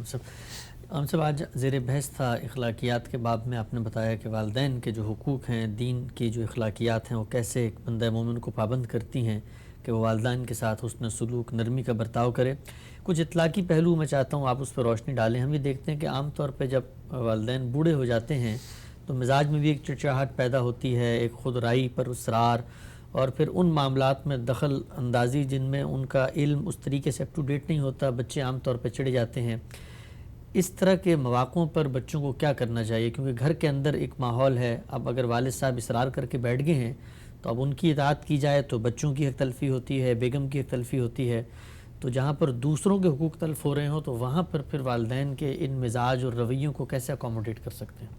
ہم سب آج زیر بحث تھا اخلاقیات کے باب میں۔ آپ نے بتایا کہ والدین کے جو حقوق ہیں، دین کی جو اخلاقیات ہیں، وہ کیسے ایک بندہ مومن کو پابند کرتی ہیں کہ وہ والدین کے ساتھ حسن سلوک، نرمی کا برتاؤ کرے۔ کچھ اطلاقی پہلو میں چاہتا ہوں آپ اس پر روشنی ڈالیں۔ ہم یہ دیکھتے ہیں کہ عام طور پہ جب والدین بوڑھے ہو جاتے ہیں تو مزاج میں بھی ایک چڑچڑاہٹ پیدا ہوتی ہے، ایک خود رائی پر اصرار، اور پھر ان معاملات میں دخل اندازی جن میں ان کا علم اس طریقے سے اپ ٹو ڈیٹ نہیں ہوتا، بچے عام طور پہ چڑھ جاتے ہیں۔ اس طرح کے مواقعوں پر بچوں کو کیا کرنا چاہیے؟ کیونکہ گھر کے اندر ایک ماحول ہے، اب اگر والد صاحب اصرار کر کے بیٹھ گئے ہیں تو اب ان کی اطاعت کی جائے تو بچوں کی حق تلفی ہوتی ہے، بیگم کی حق تلفی ہوتی ہے۔ تو جہاں پر دوسروں کے حقوق تلف ہو رہے ہوں تو وہاں پر پھر والدین کے ان مزاج اور رویوں کو کیسے اکوموڈیٹ کر سکتے ہیں؟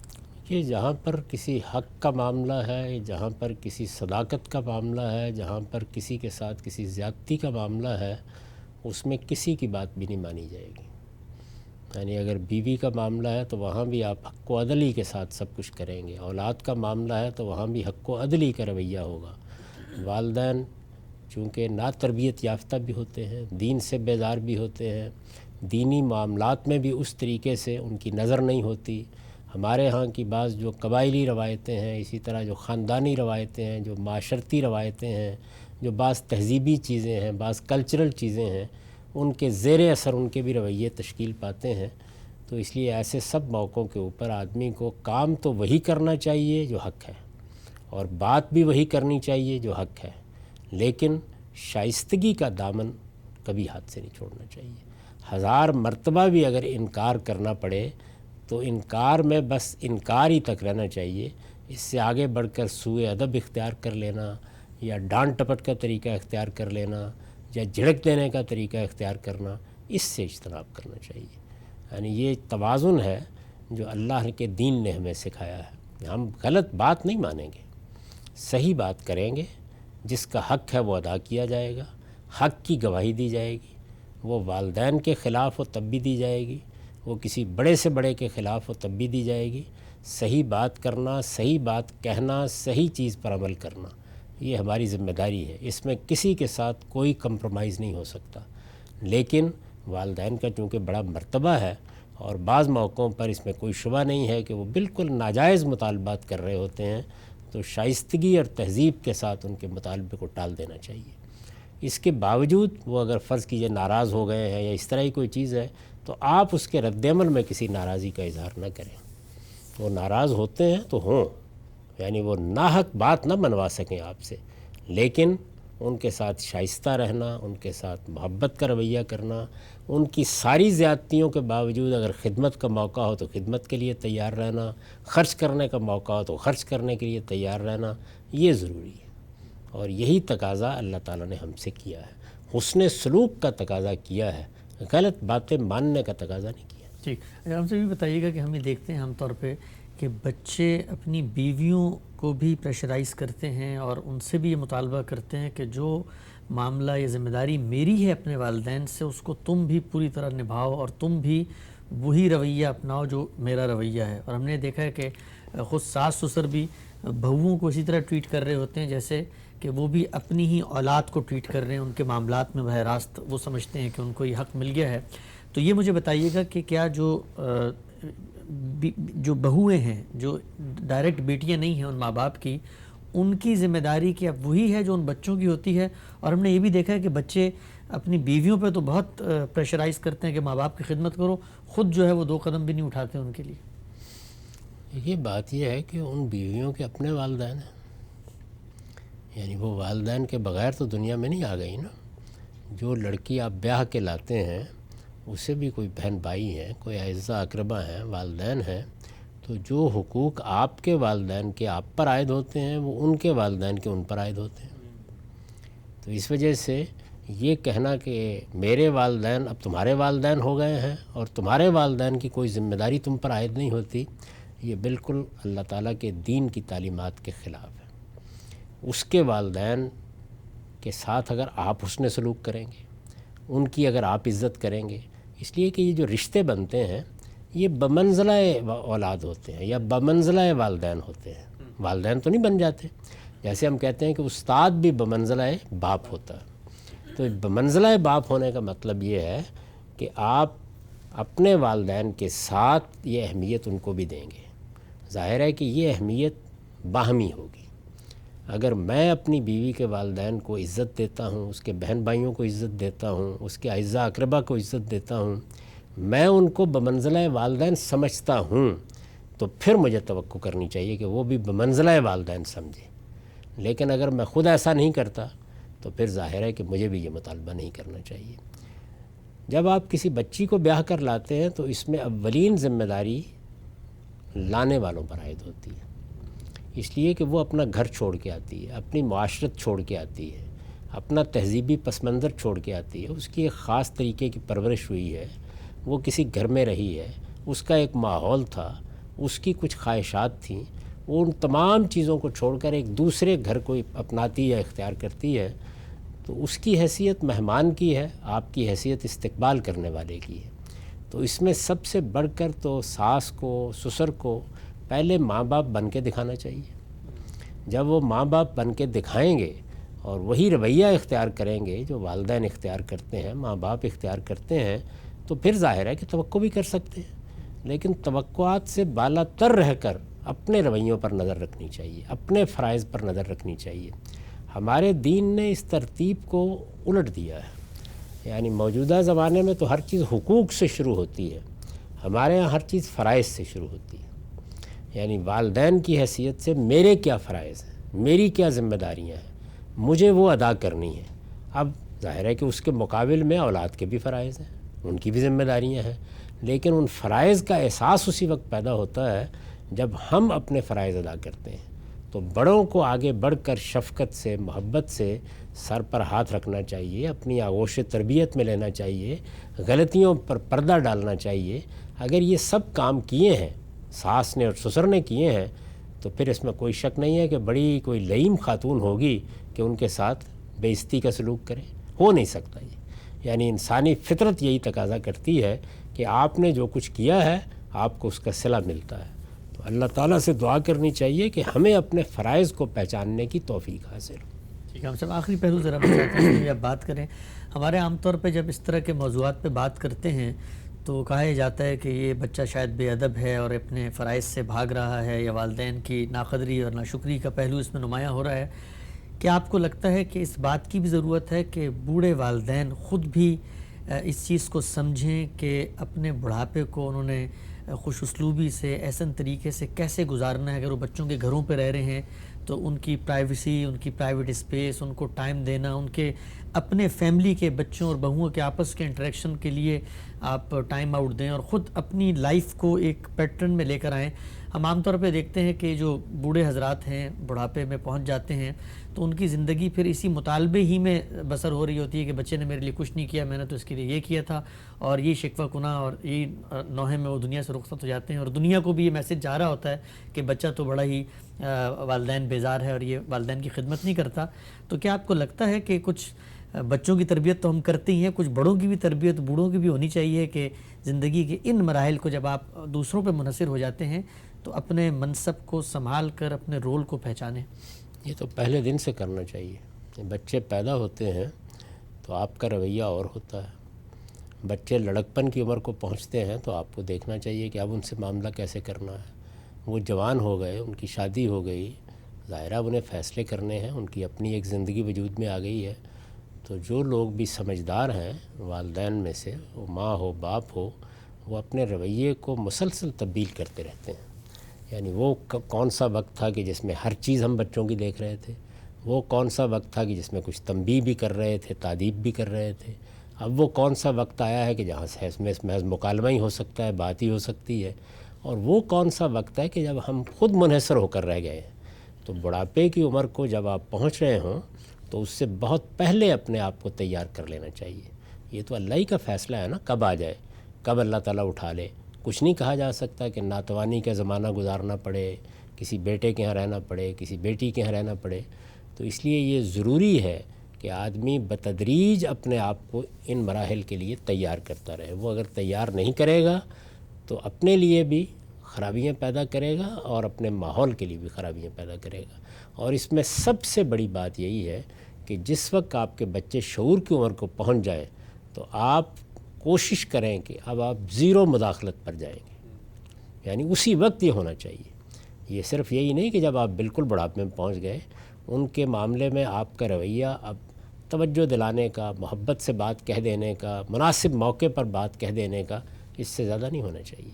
کہ جہاں پر کسی حق کا معاملہ ہے، جہاں پر کسی صداقت کا معاملہ ہے، جہاں پر کسی کے ساتھ کسی زیادتی کا معاملہ ہے، اس میں کسی کی بات بھی نہیں مانی جائے گی۔ یعنی اگر بیوی کا معاملہ ہے تو وہاں بھی آپ حق و عدل ہی کے ساتھ سب کچھ کریں گے، اولاد کا معاملہ ہے تو وہاں بھی حق و عدل ہی کا رویہ ہوگا۔ والدین چونکہ نا تربیت یافتہ بھی ہوتے ہیں، دین سے بیزار بھی ہوتے ہیں، دینی معاملات میں بھی اس طریقے سے ان کی نظر نہیں ہوتی۔ ہمارے ہاں کی بعض جو قبائلی روایتیں ہیں، اسی طرح جو خاندانی روایتیں ہیں، جو معاشرتی روایتیں ہیں، جو بعض تہذیبی چیزیں ہیں، بعض کلچرل چیزیں ہیں، ان کے زیر اثر ان کے بھی رویے تشکیل پاتے ہیں۔ تو اس لیے ایسے سب موقعوں کے اوپر آدمی کو کام تو وہی کرنا چاہیے جو حق ہے، اور بات بھی وہی کرنی چاہیے جو حق ہے، لیکن شائستگی کا دامن کبھی ہاتھ سے نہیں چھوڑنا چاہیے۔ 1000 مرتبہ بھی اگر انکار کرنا پڑے تو انکار میں بس انکار ہی تک رہنا چاہیے، اس سے آگے بڑھ کر سوء ادب اختیار کر لینا، یا ڈانٹ ٹپٹ کا طریقہ اختیار کر لینا، یا جھڑک دینے کا طریقہ اختیار کرنا، اس سے اجتناب کرنا چاہیے۔ یعنی یہ توازن ہے جو اللہ کے دین نے ہمیں سکھایا ہے۔ ہم غلط بات نہیں مانیں گے، صحیح بات کریں گے، جس کا حق ہے وہ ادا کیا جائے گا، حق کی گواہی دی جائے گی، وہ والدین کے خلاف ہو تب بھی دی جائے گی، وہ کسی بڑے سے بڑے کے خلاف ہو تب بھی دی جائے گی۔ صحیح بات کرنا، صحیح بات کہنا، صحیح چیز پر عمل کرنا، یہ ہماری ذمہ داری ہے، اس میں کسی کے ساتھ کوئی کمپرومائز نہیں ہو سکتا۔ لیکن والدین کا چونکہ بڑا مرتبہ ہے، اور بعض موقعوں پر اس میں کوئی شبہ نہیں ہے کہ وہ بالکل ناجائز مطالبات کر رہے ہوتے ہیں، تو شائستگی اور تہذیب کے ساتھ ان کے مطالبے کو ٹال دینا چاہیے۔ اس کے باوجود وہ اگر فرض کیجئے ناراض ہو گئے ہیں یا اس طرح کی کوئی چیز ہے، تو آپ اس کے رد عمل میں کسی ناراضی کا اظہار نہ کریں۔ وہ ناراض ہوتے ہیں تو ہوں، یعنی وہ ناحق بات نہ منوا سکیں آپ سے، لیکن ان کے ساتھ شائستہ رہنا، ان کے ساتھ محبت کا رویہ کرنا، ان کی ساری زیادتیوں کے باوجود اگر خدمت کا موقع ہو تو خدمت کے لیے تیار رہنا، خرچ کرنے کا موقع ہو تو خرچ کرنے کے لیے تیار رہنا، یہ ضروری ہے۔ اور یہی تقاضا اللہ تعالیٰ نے ہم سے کیا ہے، حسن سلوک کا تقاضا کیا ہے، غلط باتیں ماننے کا تقاضا نہیں کیا۔ ٹھیک، اگر ہم سے بھی بتائیے گا کہ ہم یہ دیکھتے ہیں عام طور پہ کہ بچے اپنی بیویوں کو بھی پریشرائز کرتے ہیں اور ان سے بھی یہ مطالبہ کرتے ہیں کہ جو معاملہ یا ذمہ داری میری ہے اپنے والدین سے، اس کو تم بھی پوری طرح نبھاؤ اور تم بھی وہی رویہ اپناؤ جو میرا رویہ ہے۔ اور ہم نے دیکھا ہے کہ خود ساس سسر بھی بہوؤں کو اسی طرح ٹریٹ کر رہے ہوتے ہیں جیسے کہ وہ بھی اپنی ہی اولاد کو ٹریٹ کر رہے ہیں، ان کے معاملات میں براہ راست وہ سمجھتے ہیں کہ ان کو یہ حق مل گیا ہے۔ تو یہ مجھے بتائیے گا کہ کیا جو بہویں ہیں، جو ڈائریکٹ بیٹیاں نہیں ہیں ان ماں باپ کی، ان کی ذمہ داری کیا وہی ہے جو ان بچوں کی ہوتی ہے؟ اور ہم نے یہ بھی دیکھا ہے کہ بچے اپنی بیویوں پہ تو بہت پریشرائز کرتے ہیں کہ ماں باپ کی خدمت کرو، خود جو ہے وہ 2 قدم بھی نہیں اٹھاتے ان کے لیے۔ یہ بات یہ ہے کہ ان بیویوں کے اپنے والدین ہیں، یعنی وہ والدین کے بغیر تو دنیا میں نہیں آ گئی نا۔ جو لڑکی آپ بیاہ کے لاتے ہیں اسے بھی کوئی بہن بھائی ہیں، کوئی اعزہ اقربا ہیں، والدین ہیں، تو جو حقوق آپ کے والدین کے آپ پر عائد ہوتے ہیں وہ ان کے والدین کے ان پر عائد ہوتے ہیں۔ تو اس وجہ سے یہ کہنا کہ میرے والدین اب تمہارے والدین ہو گئے ہیں اور تمہارے والدین کی کوئی ذمہ داری تم پر عائد نہیں ہوتی، یہ بالکل اللہ تعالیٰ کے دین کی تعلیمات کے خلاف ہے۔ اس کے والدین کے ساتھ اگر آپ حسن سلوک کریں گے، ان کی اگر آپ عزت کریں گے، اس لیے کہ یہ جو رشتے بنتے ہیں یہ بمنزلہ اولاد ہوتے ہیں یا بمنزلہ والدین ہوتے ہیں، والدین تو نہیں بن جاتے۔ جیسے ہم کہتے ہیں کہ استاد بھی بمنزلہ باپ ہوتا ہے، تو بمنزلہ باپ ہونے کا مطلب یہ ہے کہ آپ اپنے والدین کے ساتھ یہ اہمیت ان کو بھی دیں گے۔ ظاہر ہے کہ یہ اہمیت باہمی ہوگی۔ اگر میں اپنی بیوی کے والدین کو عزت دیتا ہوں، اس کے بہن بھائیوں کو عزت دیتا ہوں، اس کے اعزہ اقربا کو عزت دیتا ہوں، میں ان کو بمنزلہ والدین سمجھتا ہوں، تو پھر مجھے توقع کرنی چاہیے کہ وہ بھی بمنزلہ والدین سمجھے۔ لیکن اگر میں خود ایسا نہیں کرتا تو پھر ظاہر ہے کہ مجھے بھی یہ مطالبہ نہیں کرنا چاہیے۔ جب آپ کسی بچی کو بیاہ کر لاتے ہیں تو اس میں اولین ذمہ داری لانے والوں پر عائد ہوتی ہے، اس لیے کہ وہ اپنا گھر چھوڑ کے آتی ہے، اپنی معاشرت چھوڑ کے آتی ہے، اپنا تہذیبی پس منظر چھوڑ کے آتی ہے، اس کی ایک خاص طریقے کی پرورش ہوئی ہے، وہ کسی گھر میں رہی ہے، اس کا ایک ماحول تھا، اس کی کچھ خواہشات تھیں، وہ ان تمام چیزوں کو چھوڑ کر ایک دوسرے گھر کو اپناتی یا اختیار کرتی ہے، تو اس کی حیثیت مہمان کی ہے، آپ کی حیثیت استقبال کرنے والے کی ہے۔ تو اس میں سب سے بڑھ کر تو ساس کو، سسر کو پہلے ماں باپ بن کے دکھانا چاہیے۔ جب وہ ماں باپ بن کے دکھائیں گے اور وہی رویہ اختیار کریں گے جو والدین اختیار کرتے ہیں، ماں باپ اختیار کرتے ہیں، تو پھر ظاہر ہے کہ توقع بھی کر سکتے ہیں۔ لیکن توقعات سے بالا تر رہ کر اپنے رویوں پر نظر رکھنی چاہیے، اپنے فرائض پر نظر رکھنی چاہیے۔ ہمارے دین نے اس ترتیب کو الٹ دیا ہے، یعنی موجودہ زمانے میں تو ہر چیز حقوق سے شروع ہوتی ہے، ہمارے ہاں ہر چیز فرائض سے شروع ہوتی ہے۔ یعنی والدین کی حیثیت سے میرے کیا فرائض ہیں، میری کیا ذمہ داریاں ہیں، مجھے وہ ادا کرنی ہیں۔ اب ظاہر ہے کہ اس کے مقابل میں اولاد کے بھی فرائض ہیں، ان کی بھی ذمہ داریاں ہیں، لیکن ان فرائض کا احساس اسی وقت پیدا ہوتا ہے جب ہم اپنے فرائض ادا کرتے ہیں۔ تو بڑوں کو آگے بڑھ کر شفقت سے، محبت سے سر پر ہاتھ رکھنا چاہیے، اپنی آغوش تربیت میں لینا چاہیے، غلطیوں پر پردہ ڈالنا چاہیے۔ اگر یہ سب کام کیے ہیں، ساس نے اور سسر نے کیے ہیں، تو پھر اس میں کوئی شک نہیں ہے کہ بڑی کوئی لئیم خاتون ہوگی کہ ان کے ساتھ بے عزتی کا سلوک کرے۔ ہو نہیں سکتا یہ، یعنی انسانی فطرت یہی تقاضا کرتی ہے کہ آپ نے جو کچھ کیا ہے آپ کو اس کا صلہ ملتا ہے۔ تو اللہ تعالیٰ سے دعا کرنی چاہیے کہ ہمیں اپنے فرائض کو پہچاننے کی توفیق حاصل ہو۔ ٹھیک ہے، ہم سب آخری پہلو ذرا میں چاہتے ہیں کہ آپ بات کریں۔ ہمارے عام طور پہ جب اس طرح کے موضوعات پہ بات کرتے ہیں تو کہا جاتا ہے کہ یہ بچہ شاید بے ادب ہے اور اپنے فرائض سے بھاگ رہا ہے، یا والدین کی ناقدری اور ناشکری کا پہلو اس میں نمایاں ہو رہا ہے۔ کیا آپ کو لگتا ہے کہ اس بات کی بھی ضرورت ہے کہ بوڑھے والدین خود بھی اس چیز کو سمجھیں کہ اپنے بڑھاپے کو انہوں نے خوش اسلوبی سے، احسن طریقے سے کیسے گزارنا ہے؟ اگر وہ بچوں کے گھروں پہ رہ رہے ہیں تو ان کی پرائیویسی، ان کی پرائیویٹ اسپیس، ان کو ٹائم دینا، ان کے اپنے فیملی کے بچوں اور بہوؤں کے آپس کے انٹریکشن کے لیے آپ ٹائم آؤٹ دیں اور خود اپنی لائف کو ایک پیٹرن میں لے کر آئیں۔ ہم عام طور پہ دیکھتے ہیں کہ جو بوڑھے حضرات ہیں، بڑھاپے میں پہنچ جاتے ہیں تو ان کی زندگی پھر اسی مطالبے ہی میں بسر ہو رہی ہوتی ہے کہ بچے نے میرے لیے کچھ نہیں کیا، میں نے تو اس کے لیے یہ کیا تھا، اور یہ شکوہ کناہ اور یہ نوحے میں وہ دنیا سے رخصت ہو جاتے ہیں، اور دنیا کو بھی یہ میسج جا رہا ہوتا ہے کہ بچہ تو بڑا ہی والدین بیزار ہے اور یہ والدین کی خدمت نہیں کرتا۔ تو کیا آپ کو لگتا ہے کہ کچھ بچوں کی تربیت تو ہم کرتے ہی ہیں، کچھ بڑوں کی بھی تربیت بوڑھوں کی بھی ہونی چاہیے کہ زندگی کے ان مراحل کو جب آپ دوسروں پہ منحصر ہو جاتے ہیں تو اپنے منصب کو سنبھال کر اپنے رول کو پہچانیں؟ یہ تو پہلے دن سے کرنا چاہیے۔ بچے پیدا ہوتے ہیں تو آپ کا رویہ اور ہوتا ہے، بچے لڑکپن کی عمر کو پہنچتے ہیں تو آپ کو دیکھنا چاہیے کہ اب ان سے معاملہ کیسے کرنا ہے۔ وہ جوان ہو گئے، ان کی شادی ہو گئی، ظاہرہ انہیں فیصلے کرنے ہیں، ان کی اپنی ایک زندگی وجود میں آ گئی ہے۔ تو جو لوگ بھی سمجھدار ہیں والدین میں سے، وہ ماں ہو باپ ہو، وہ اپنے رویے کو مسلسل تبدیل کرتے رہتے ہیں۔ یعنی وہ کون سا وقت تھا کہ جس میں ہر چیز ہم بچوں کی دیکھ رہے تھے، وہ کون سا وقت تھا کہ جس میں کچھ تنبیہ بھی کر رہے تھے، تادیب بھی کر رہے تھے، اب وہ کون سا وقت آیا ہے کہ جہاں سے اس میں محض مکالمہ ہی ہو سکتا ہے، بات ہی ہو سکتی ہے، اور وہ کون سا وقت ہے کہ جب ہم خود منحصر ہو کر رہ گئے ہیں۔ تو بڑھاپے کی عمر کو جب آپ پہنچ رہے ہوں تو اس سے بہت پہلے اپنے آپ کو تیار کر لینا چاہیے۔ یہ تو اللہ ہی کا فیصلہ ہے نا، کب آ جائے، کب اللہ تعالیٰ اٹھا لے۔ کچھ نہیں کہا جا سکتا کہ ناتوانی کا زمانہ گزارنا پڑے، کسی بیٹے کے ہاں رہنا پڑے، کسی بیٹی کے ہاں رہنا پڑے۔ تو اس لیے یہ ضروری ہے کہ آدمی بتدریج اپنے آپ کو ان مراحل کے لیے تیار کرتا رہے۔ وہ اگر تیار نہیں کرے گا تو اپنے لیے بھی خرابیاں پیدا کرے گا اور اپنے ماحول کے لیے بھی خرابیاں پیدا کرے گا۔ اور اس میں سب سے بڑی بات یہی ہے کہ جس وقت آپ کے بچے شعور کی عمر کو پہنچ جائیں تو آپ کوشش کریں کہ اب آپ زیرو مداخلت پر جائیں گے، یعنی اسی وقت یہ ہونا چاہیے۔ یہ صرف یہی نہیں کہ جب آپ بالکل بڑھاپے میں پہنچ گئے، ان کے معاملے میں آپ کا رویہ اب توجہ دلانے کا، محبت سے بات کہہ دینے کا، مناسب موقع پر بات کہہ دینے کا، اس سے زیادہ نہیں ہونا چاہیے۔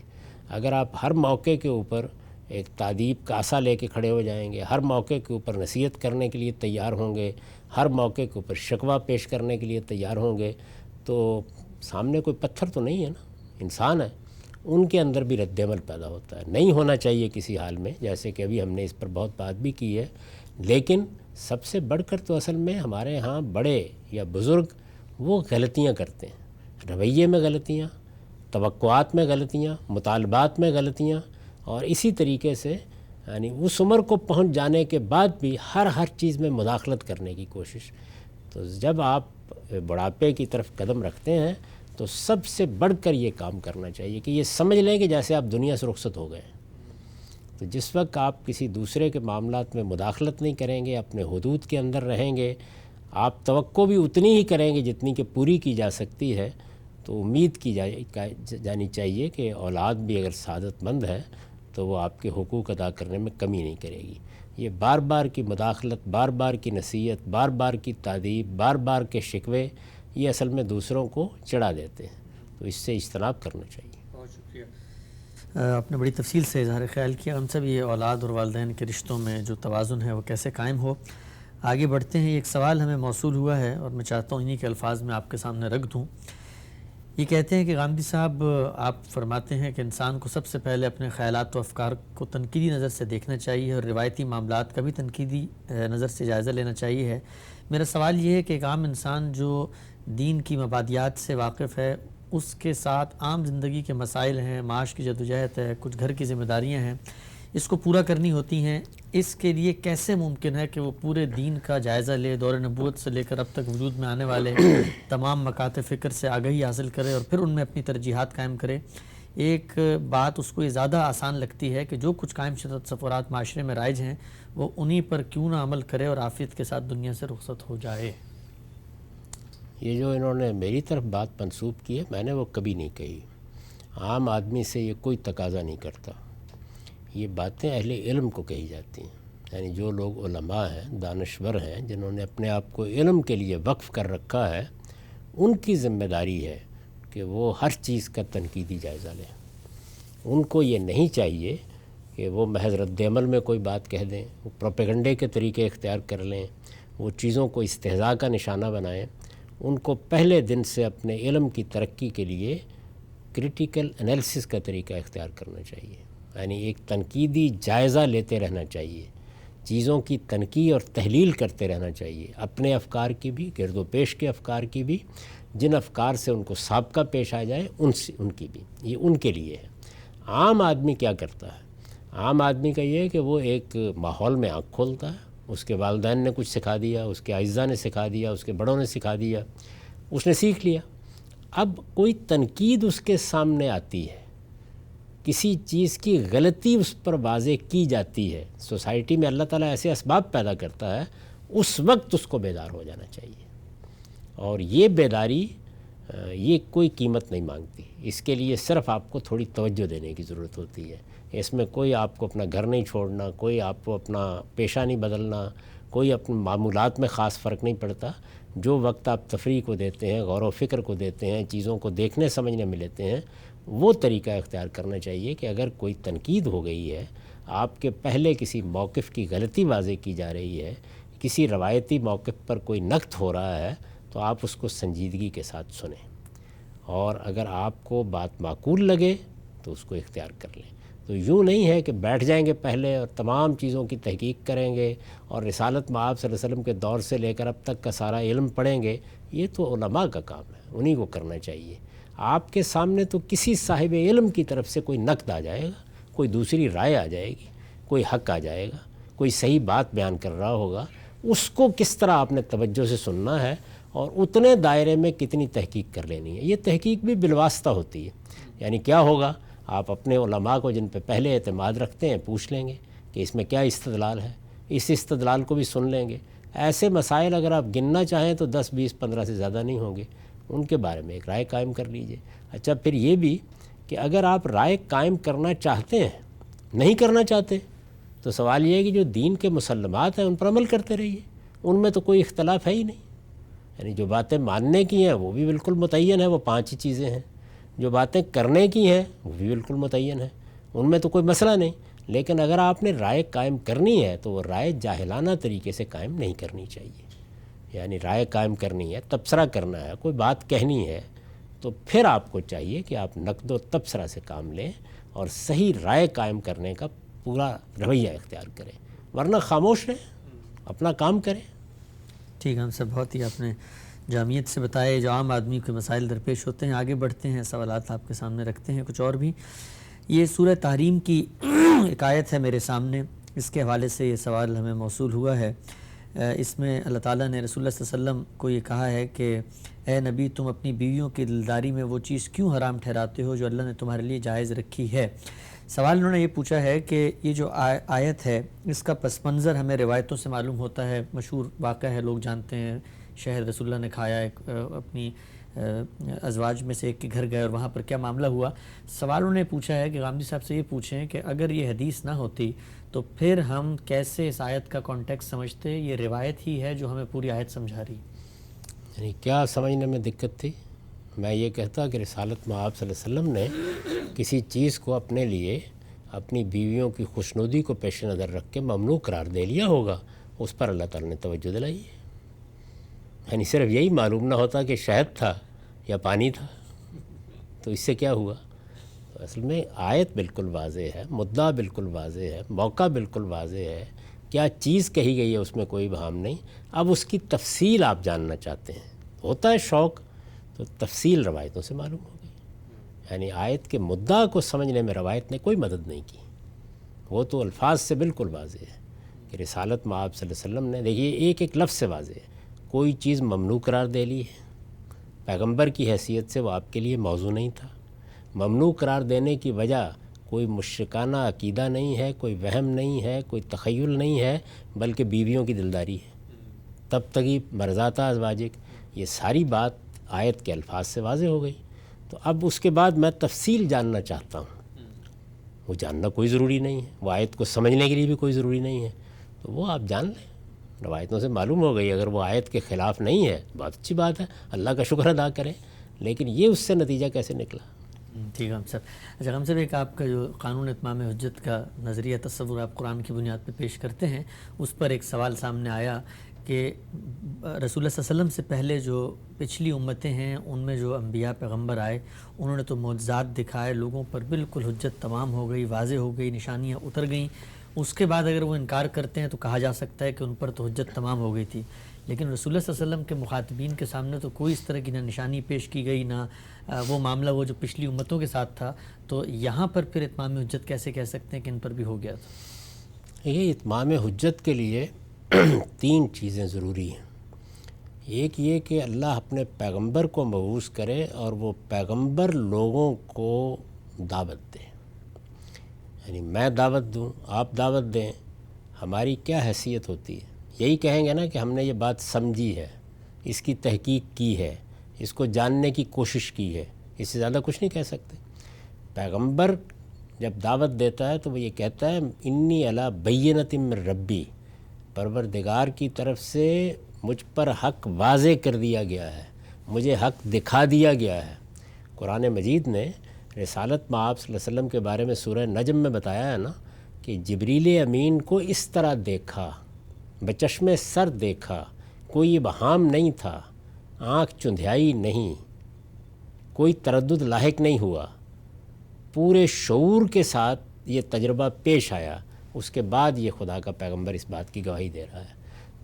اگر آپ ہر موقع کے اوپر ایک تادیب کا عصا لے کے کھڑے ہو جائیں گے، ہر موقع کے اوپر نصیحت کرنے کے لیے تیار ہوں گے، ہر موقع کے اوپر شکوہ پیش کرنے کے لیے تیار ہوں گے، تو سامنے کوئی پتھر تو نہیں ہے نا، انسان ہے، ان کے اندر بھی رد عمل پیدا ہوتا ہے۔ نہیں ہونا چاہیے کسی حال میں، جیسے کہ ابھی ہم نے اس پر بہت بات بھی کی ہے، لیکن سب سے بڑھ کر تو اصل میں ہمارے ہاں بڑے یا بزرگ وہ غلطیاں کرتے ہیں، رویے میں غلطیاں، توقعات میں غلطیاں، مطالبات میں غلطیاں، اور اسی طریقے سے یعنی اس عمر کو پہنچ جانے کے بعد بھی ہر چیز میں مداخلت کرنے کی کوشش۔ تو جب آپ بڑھاپے کی طرف قدم رکھتے ہیں تو سب سے بڑھ کر یہ کام کرنا چاہیے کہ یہ سمجھ لیں کہ جیسے آپ دنیا سے رخصت ہو گئے ہیں۔ تو جس وقت آپ کسی دوسرے کے معاملات میں مداخلت نہیں کریں گے، اپنے حدود کے اندر رہیں گے، آپ توقع بھی اتنی ہی کریں گے جتنی کہ پوری کی جا سکتی ہے، تو امید کی جانی چاہیے کہ اولاد بھی اگر سعادت مند ہے تو وہ آپ کے حقوق ادا کرنے میں کمی نہیں کرے گی۔ یہ بار بار کی مداخلت، بار بار کی نصیحت، بار بار کی تادیب، بار بار کے شکوے، یہ اصل میں دوسروں کو چڑھا دیتے ہیں، تو اس سے اجتناب کرنا چاہیے۔ بہت شکریہ، آپ نے بڑی تفصیل سے اظہار خیال کیا۔ ہم سب یہ اولاد اور والدین کے رشتوں میں جو توازن ہے وہ کیسے قائم ہو۔ آگے بڑھتے ہیں، ایک سوال ہمیں موصول ہوا ہے اور میں چاہتا ہوں انہی کے الفاظ میں آپ کے سامنے رکھ دوں۔ یہ کہتے ہیں کہ غامدی صاحب، آپ فرماتے ہیں کہ انسان کو سب سے پہلے اپنے خیالات و افکار کو تنقیدی نظر سے دیکھنا چاہیے اور روایتی معاملات کا بھی تنقیدی نظر سے جائزہ لینا چاہیے ہے۔ میرا سوال یہ ہے کہ ایک عام انسان جو دین کی مبادیات سے واقف ہے، اس کے ساتھ عام زندگی کے مسائل ہیں، معاش کی جدوجہد ہے، کچھ گھر کی ذمہ داریاں ہیں، اس کو پورا کرنی ہوتی ہیں، اس کے لیے کیسے ممکن ہے کہ وہ پورے دین کا جائزہ لے، دور نبوت سے لے کر اب تک وجود میں آنے والے تمام مکاتب فکر سے آگہی حاصل کرے اور پھر ان میں اپنی ترجیحات قائم کرے؟ ایک بات اس کو یہ زیادہ آسان لگتی ہے کہ جو کچھ قائم شدہ تصورات معاشرے میں رائج ہیں وہ انہی پر کیوں نہ عمل کرے اور عافیت کے ساتھ دنیا سے رخصت ہو جائے۔ یہ جو انہوں نے میری طرف بات منسوب کی ہے، میں نے وہ کبھی نہیں کہی۔ عام آدمی سے یہ کوئی تقاضا نہیں کرتا، یہ باتیں اہل علم کو کہی جاتی ہیں، یعنی جو لوگ علماء ہیں، دانشور ہیں، جنہوں نے اپنے آپ کو علم کے لیے وقف کر رکھا ہے، ان کی ذمہ داری ہے کہ وہ ہر چیز کا تنقیدی جائزہ لیں۔ ان کو یہ نہیں چاہیے کہ وہ محض رد عمل میں کوئی بات کہہ دیں، وہ پروپیگنڈے کے طریقے اختیار کر لیں، وہ چیزوں کو استہزاء کا نشانہ بنائیں۔ ان کو پہلے دن سے اپنے علم کی ترقی کے لیے کریٹیکل انالیسس کا طریقہ اختیار کرنا چاہیے، یعنی ایک تنقیدی جائزہ لیتے رہنا چاہیے، چیزوں کی تنقید اور تحلیل کرتے رہنا چاہیے، اپنے افکار کی بھی، گرد و پیش کے افکار کی بھی، جن افکار سے ان کو سابقہ پیش آ جائے ان کی بھی، یہ ان کے لیے ہے۔ عام آدمی کیا کرتا ہے؟ عام آدمی کا یہ ہے کہ وہ ایک ماحول میں آنکھ کھولتا ہے، اس کے والدین نے کچھ سکھا دیا، اس کے اعزاء نے سکھا دیا، اس کے بڑوں نے سکھا دیا، اس نے سیکھ لیا۔ اب کوئی تنقید اس کے سامنے آتی ہے، کسی چیز کی غلطی اس پر واضح کی جاتی ہے، سوسائٹی میں اللہ تعالیٰ ایسے اسباب پیدا کرتا ہے، اس وقت اس کو بیدار ہو جانا چاہیے۔ اور یہ بیداری یہ کوئی قیمت نہیں مانگتی، اس کے لیے صرف آپ کو تھوڑی توجہ دینے کی ضرورت ہوتی ہے۔ اس میں کوئی آپ کو اپنا گھر نہیں چھوڑنا، کوئی آپ کو اپنا پیشہ نہیں بدلنا، کوئی اپنے معمولات میں خاص فرق نہیں پڑتا۔ جو وقت آپ تفریح کو دیتے ہیں، غور و فکر کو دیتے ہیں، چیزوں کو دیکھنے سمجھنے میں لیتے ہیں، وہ طریقہ اختیار کرنا چاہیے کہ اگر کوئی تنقید ہو گئی ہے، آپ کے پہلے کسی موقف کی غلطی واضح کی جا رہی ہے، کسی روایتی موقف پر کوئی نقد ہو رہا ہے، تو آپ اس کو سنجیدگی کے ساتھ سنیں، اور اگر آپ کو بات معقول لگے تو اس کو اختیار کر لیں۔ تو یوں نہیں ہے کہ بیٹھ جائیں گے پہلے اور تمام چیزوں کی تحقیق کریں گے اور رسالت مآب صلی اللہ علیہ وسلم کے دور سے لے کر اب تک کا سارا علم پڑھیں گے۔ یہ تو علماء کا کام ہے، انہی کو کرنا چاہیے۔ آپ کے سامنے تو کسی صاحب علم کی طرف سے کوئی نقد آ جائے گا، کوئی دوسری رائے آ جائے گی، کوئی حق آ جائے گا، کوئی صحیح بات بیان کر رہا ہوگا، اس کو کس طرح آپ نے توجہ سے سننا ہے اور اتنے دائرے میں کتنی تحقیق کر لینی ہے۔ یہ تحقیق بھی بالواسطہ ہوتی ہے، یعنی کیا ہوگا، آپ اپنے علماء کو جن پہ پہلے اعتماد رکھتے ہیں پوچھ لیں گے کہ اس میں کیا استدلال ہے، اس استدلال کو بھی سن لیں گے۔ ایسے مسائل اگر آپ گننا چاہیں تو 10 20 15 سے زیادہ نہیں ہوں گے، ان کے بارے میں ایک رائے قائم کر لیجئے۔ اچھا، پھر یہ بھی کہ اگر آپ رائے قائم کرنا چاہتے ہیں، نہیں کرنا چاہتے، تو سوال یہ ہے کہ جو دین کے مسلمات ہیں ان پر عمل کرتے رہیے، ان میں تو کوئی اختلاف ہے ہی نہیں۔ یعنی جو باتیں ماننے کی ہیں وہ بھی بالکل متعین ہیں، وہ 5 ہی چیزیں ہیں، جو باتیں کرنے کی ہیں وہ بھی بالکل متعین ہیں، ان میں تو کوئی مسئلہ نہیں۔ لیکن اگر آپ نے رائے قائم کرنی ہے تو وہ رائے جاہلانہ طریقے سے قائم نہیں کرنی چاہیے، یعنی رائے قائم کرنی ہے، تبصرہ کرنا ہے، کوئی بات کہنی ہے، تو پھر آپ کو چاہیے کہ آپ نقد و تبصرہ سے کام لیں اور صحیح رائے قائم کرنے کا پورا رویہ اختیار کریں، ورنہ خاموش رہیں، اپنا کام کریں۔ ٹھیک ہے، ہم سب بہت ہی آپ نے جامعیت سے بتائے جو عام آدمی کے مسائل درپیش ہوتے ہیں۔ آگے بڑھتے ہیں، سوالات آپ کے سامنے رکھتے ہیں کچھ اور بھی۔ یہ سورہ تحریم کی ایک آیت ہے میرے سامنے، اس کے حوالے سے یہ سوال ہمیں موصول ہوا ہے۔ اس میں اللہ تعالیٰ نے رسول اللہ صلی اللہ علیہ وسلم کو یہ کہا ہے کہ اے نبی، تم اپنی بیویوں کی دلداری میں وہ چیز کیوں حرام ٹھہراتے ہو جو اللہ نے تمہارے لیے جائز رکھی ہے۔ سوال انہوں نے یہ پوچھا ہے کہ یہ جو آیت ہے اس کا پس منظر ہمیں روایتوں سے معلوم ہوتا ہے، مشہور واقعہ ہے، لوگ جانتے ہیں شہد رسول اللہ نے کھایا، اپنی ازواج میں سے ایک کے گھر گئے اور وہاں پر کیا معاملہ ہوا. سوال انہوں نے پوچھا ہے کہ غامدی صاحب سے یہ پوچھیں کہ اگر یہ حدیث نہ ہوتی تو پھر ہم کیسے اس آیت کا کانٹیکس سمجھتے؟ یہ روایت ہی ہے جو ہمیں پوری آیت سمجھا رہی. یعنی کیا سمجھنے میں دقت تھی؟ میں یہ کہتا کہ رسالت میں آپ صلی اللہ علیہ وسلم نے کسی چیز کو اپنے لیے اپنی بیویوں کی خوشنودی کو پیش نظر رکھ کے ممنوع قرار دے لیا ہوگا، اس پر اللہ تعالیٰ نے توجہ دلائی ہے. یعنی صرف یہی معلوم نہ ہوتا کہ شہد تھا یا پانی تھا، تو اس سے کیا ہوا؟ تو اصل میں آیت بالکل واضح ہے، مدعا بالکل واضح ہے، موقع بالکل واضح ہے، کیا چیز کہی گئی ہے اس میں کوئی بہام نہیں. اب اس کی تفصیل آپ جاننا چاہتے ہیں، ہوتا ہے شوق، تو تفصیل روایتوں سے معلوم ہو گئی. یعنی آیت کے مدعا کو سمجھنے میں روایت نے کوئی مدد نہیں کی، وہ تو الفاظ سے بالکل واضح ہے کہ رسالت میں آپ صلی اللہ علیہ وسلم نے، دیکھیے ایک ایک لفظ سے واضح ہے، کوئی چیز ممنوع قرار دے لی ہے. پیغمبر کی حیثیت سے وہ آپ کے لیے موضوع نہیں تھا. ممنوع قرار دینے کی وجہ کوئی مشرکانہ عقیدہ نہیں ہے، کوئی وہم نہیں ہے، کوئی تخیل نہیں ہے، بلکہ بیویوں کی دلداری ہے. تب تک مرضاتہ ازواجک، یہ ساری بات آیت کے الفاظ سے واضح ہو گئی. تو اب اس کے بعد میں تفصیل جاننا چاہتا ہوں، وہ جاننا کوئی ضروری نہیں ہے، وہ آیت کو سمجھنے کے لیے بھی کوئی ضروری نہیں ہے، تو وہ آپ جان لیں، روایتوں سے معلوم ہو گئی. اگر وہ آیت کے خلاف نہیں ہے بہت اچھی بات ہے، اللہ کا شکر ادا کریں، لیکن یہ اس سے نتیجہ کیسے نکلا؟ ٹھیک ہے صاحب. اچھا ہم صاحب، ایک آپ کا جو قانون اتمام حجت کا نظریہ تصور آپ قرآن کی بنیاد پہ پیش کرتے ہیں، اس پر ایک سوال سامنے آیا کہ رسول اللہ صلی اللہ علیہ وسلم سے پہلے جو پچھلی امتیں ہیں ان میں جو انبیاء پیغمبر آئے انہوں نے تو معجزات دکھائے، لوگوں پر بالکل حجت تمام ہو گئی، واضح ہو گئی، نشانیاں اتر گئیں. اس کے بعد اگر وہ انکار کرتے ہیں تو کہا جا سکتا ہے کہ ان پر تو حجت تمام ہو گئی تھی. لیکن رسول اللہ صلی اللہ علیہ وسلم کے مخاطبین کے سامنے تو کوئی اس طرح کی نہ نشانی پیش کی گئی، نہ وہ معاملہ وہ جو پچھلی امتوں کے ساتھ تھا. تو یہاں پر پھر اتمام حجت کیسے کہہ سکتے ہیں کہ ان پر بھی ہو گیا تھا؟ یہ اتمام حجت کے لیے تین چیزیں ضروری ہیں. ایک یہ کہ اللہ اپنے پیغمبر کو مبعوث کرے اور وہ پیغمبر لوگوں کو دعوت دے. یعنی میں دعوت دوں، آپ دعوت دیں، ہماری کیا حیثیت ہوتی ہے؟ یہی کہیں گے نا کہ ہم نے یہ بات سمجھی ہے، اس کی تحقیق کی ہے، اس کو جاننے کی کوشش کی ہے، اس سے زیادہ کچھ نہیں کہہ سکتے. پیغمبر جب دعوت دیتا ہے تو وہ یہ کہتا ہے انی علی بینۃ من ربی، پروردگار کی طرف سے مجھ پر حق واضح کر دیا گیا ہے، مجھے حق دکھا دیا گیا ہے. قرآن مجید نے رسالت مآب صلی اللہ علیہ وسلم کے بارے میں سورہ نجم میں بتایا ہے نا کہ جبریل امین کو اس طرح دیکھا، بچشم سر دیکھا، کوئی ابہام نہیں تھا، آنکھ چندھیائی نہیں، کوئی تردد لاحق نہیں ہوا، پورے شعور کے ساتھ یہ تجربہ پیش آیا. اس کے بعد یہ خدا کا پیغمبر اس بات کی گواہی دے رہا ہے.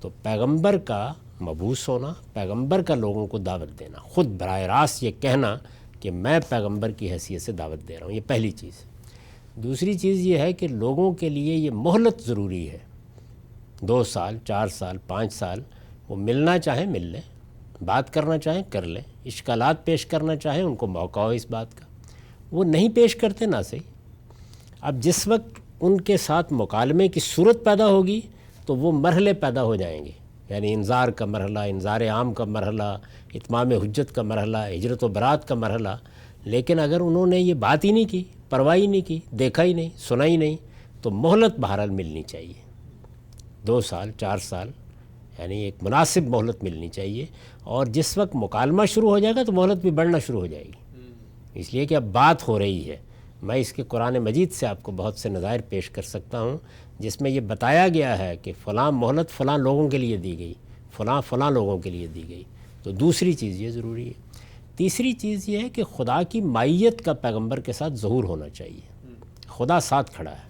تو پیغمبر کا مبعوث ہونا، پیغمبر کا لوگوں کو دعوت دینا، خود براہ راست یہ کہنا کہ میں پیغمبر کی حیثیت سے دعوت دے رہا ہوں، یہ پہلی چیز. دوسری چیز یہ ہے کہ لوگوں کے لیے یہ مہلت ضروری ہے. 2 سال، 4 سال، 5 سال، وہ ملنا چاہیں مل لیں، بات کرنا چاہیں کر لیں، اشکالات پیش کرنا چاہیں ان کو موقع ہو اس بات کا. وہ نہیں پیش کرتے نہ صحیح. اب جس وقت ان کے ساتھ مکالمے کی صورت پیدا ہوگی تو وہ مرحلے پیدا ہو جائیں گے. یعنی انذار کا مرحلہ، انذار عام کا مرحلہ، اتمام حجت کا مرحلہ، ہجرت و برات کا مرحلہ. لیکن اگر انہوں نے یہ بات ہی نہیں کی، پرواہ ہی نہیں کی، دیکھا ہی نہیں، سنا ہی نہیں، تو مہلت بہرحال ملنی چاہیے. 2 سال، 4 سال، یعنی ایک مناسب مہلت ملنی چاہیے. اور جس وقت مکالمہ شروع ہو جائے گا تو مہلت بھی بڑھنا شروع ہو جائے گی، اس لیے کہ اب بات ہو رہی ہے. میں اس کے قرآن مجید سے آپ کو بہت سے نظائر پیش کر سکتا ہوں جس میں یہ بتایا گیا ہے کہ فلاں مہلت فلاں لوگوں کے لیے دی گئی، فلاں لوگوں کے لیے دی گئی. تو دوسری چیز یہ ضروری ہے. تیسری چیز یہ ہے کہ خدا کی مائیت کا پیغمبر کے ساتھ ظہور ہونا چاہیے. خدا ساتھ کھڑا ہے.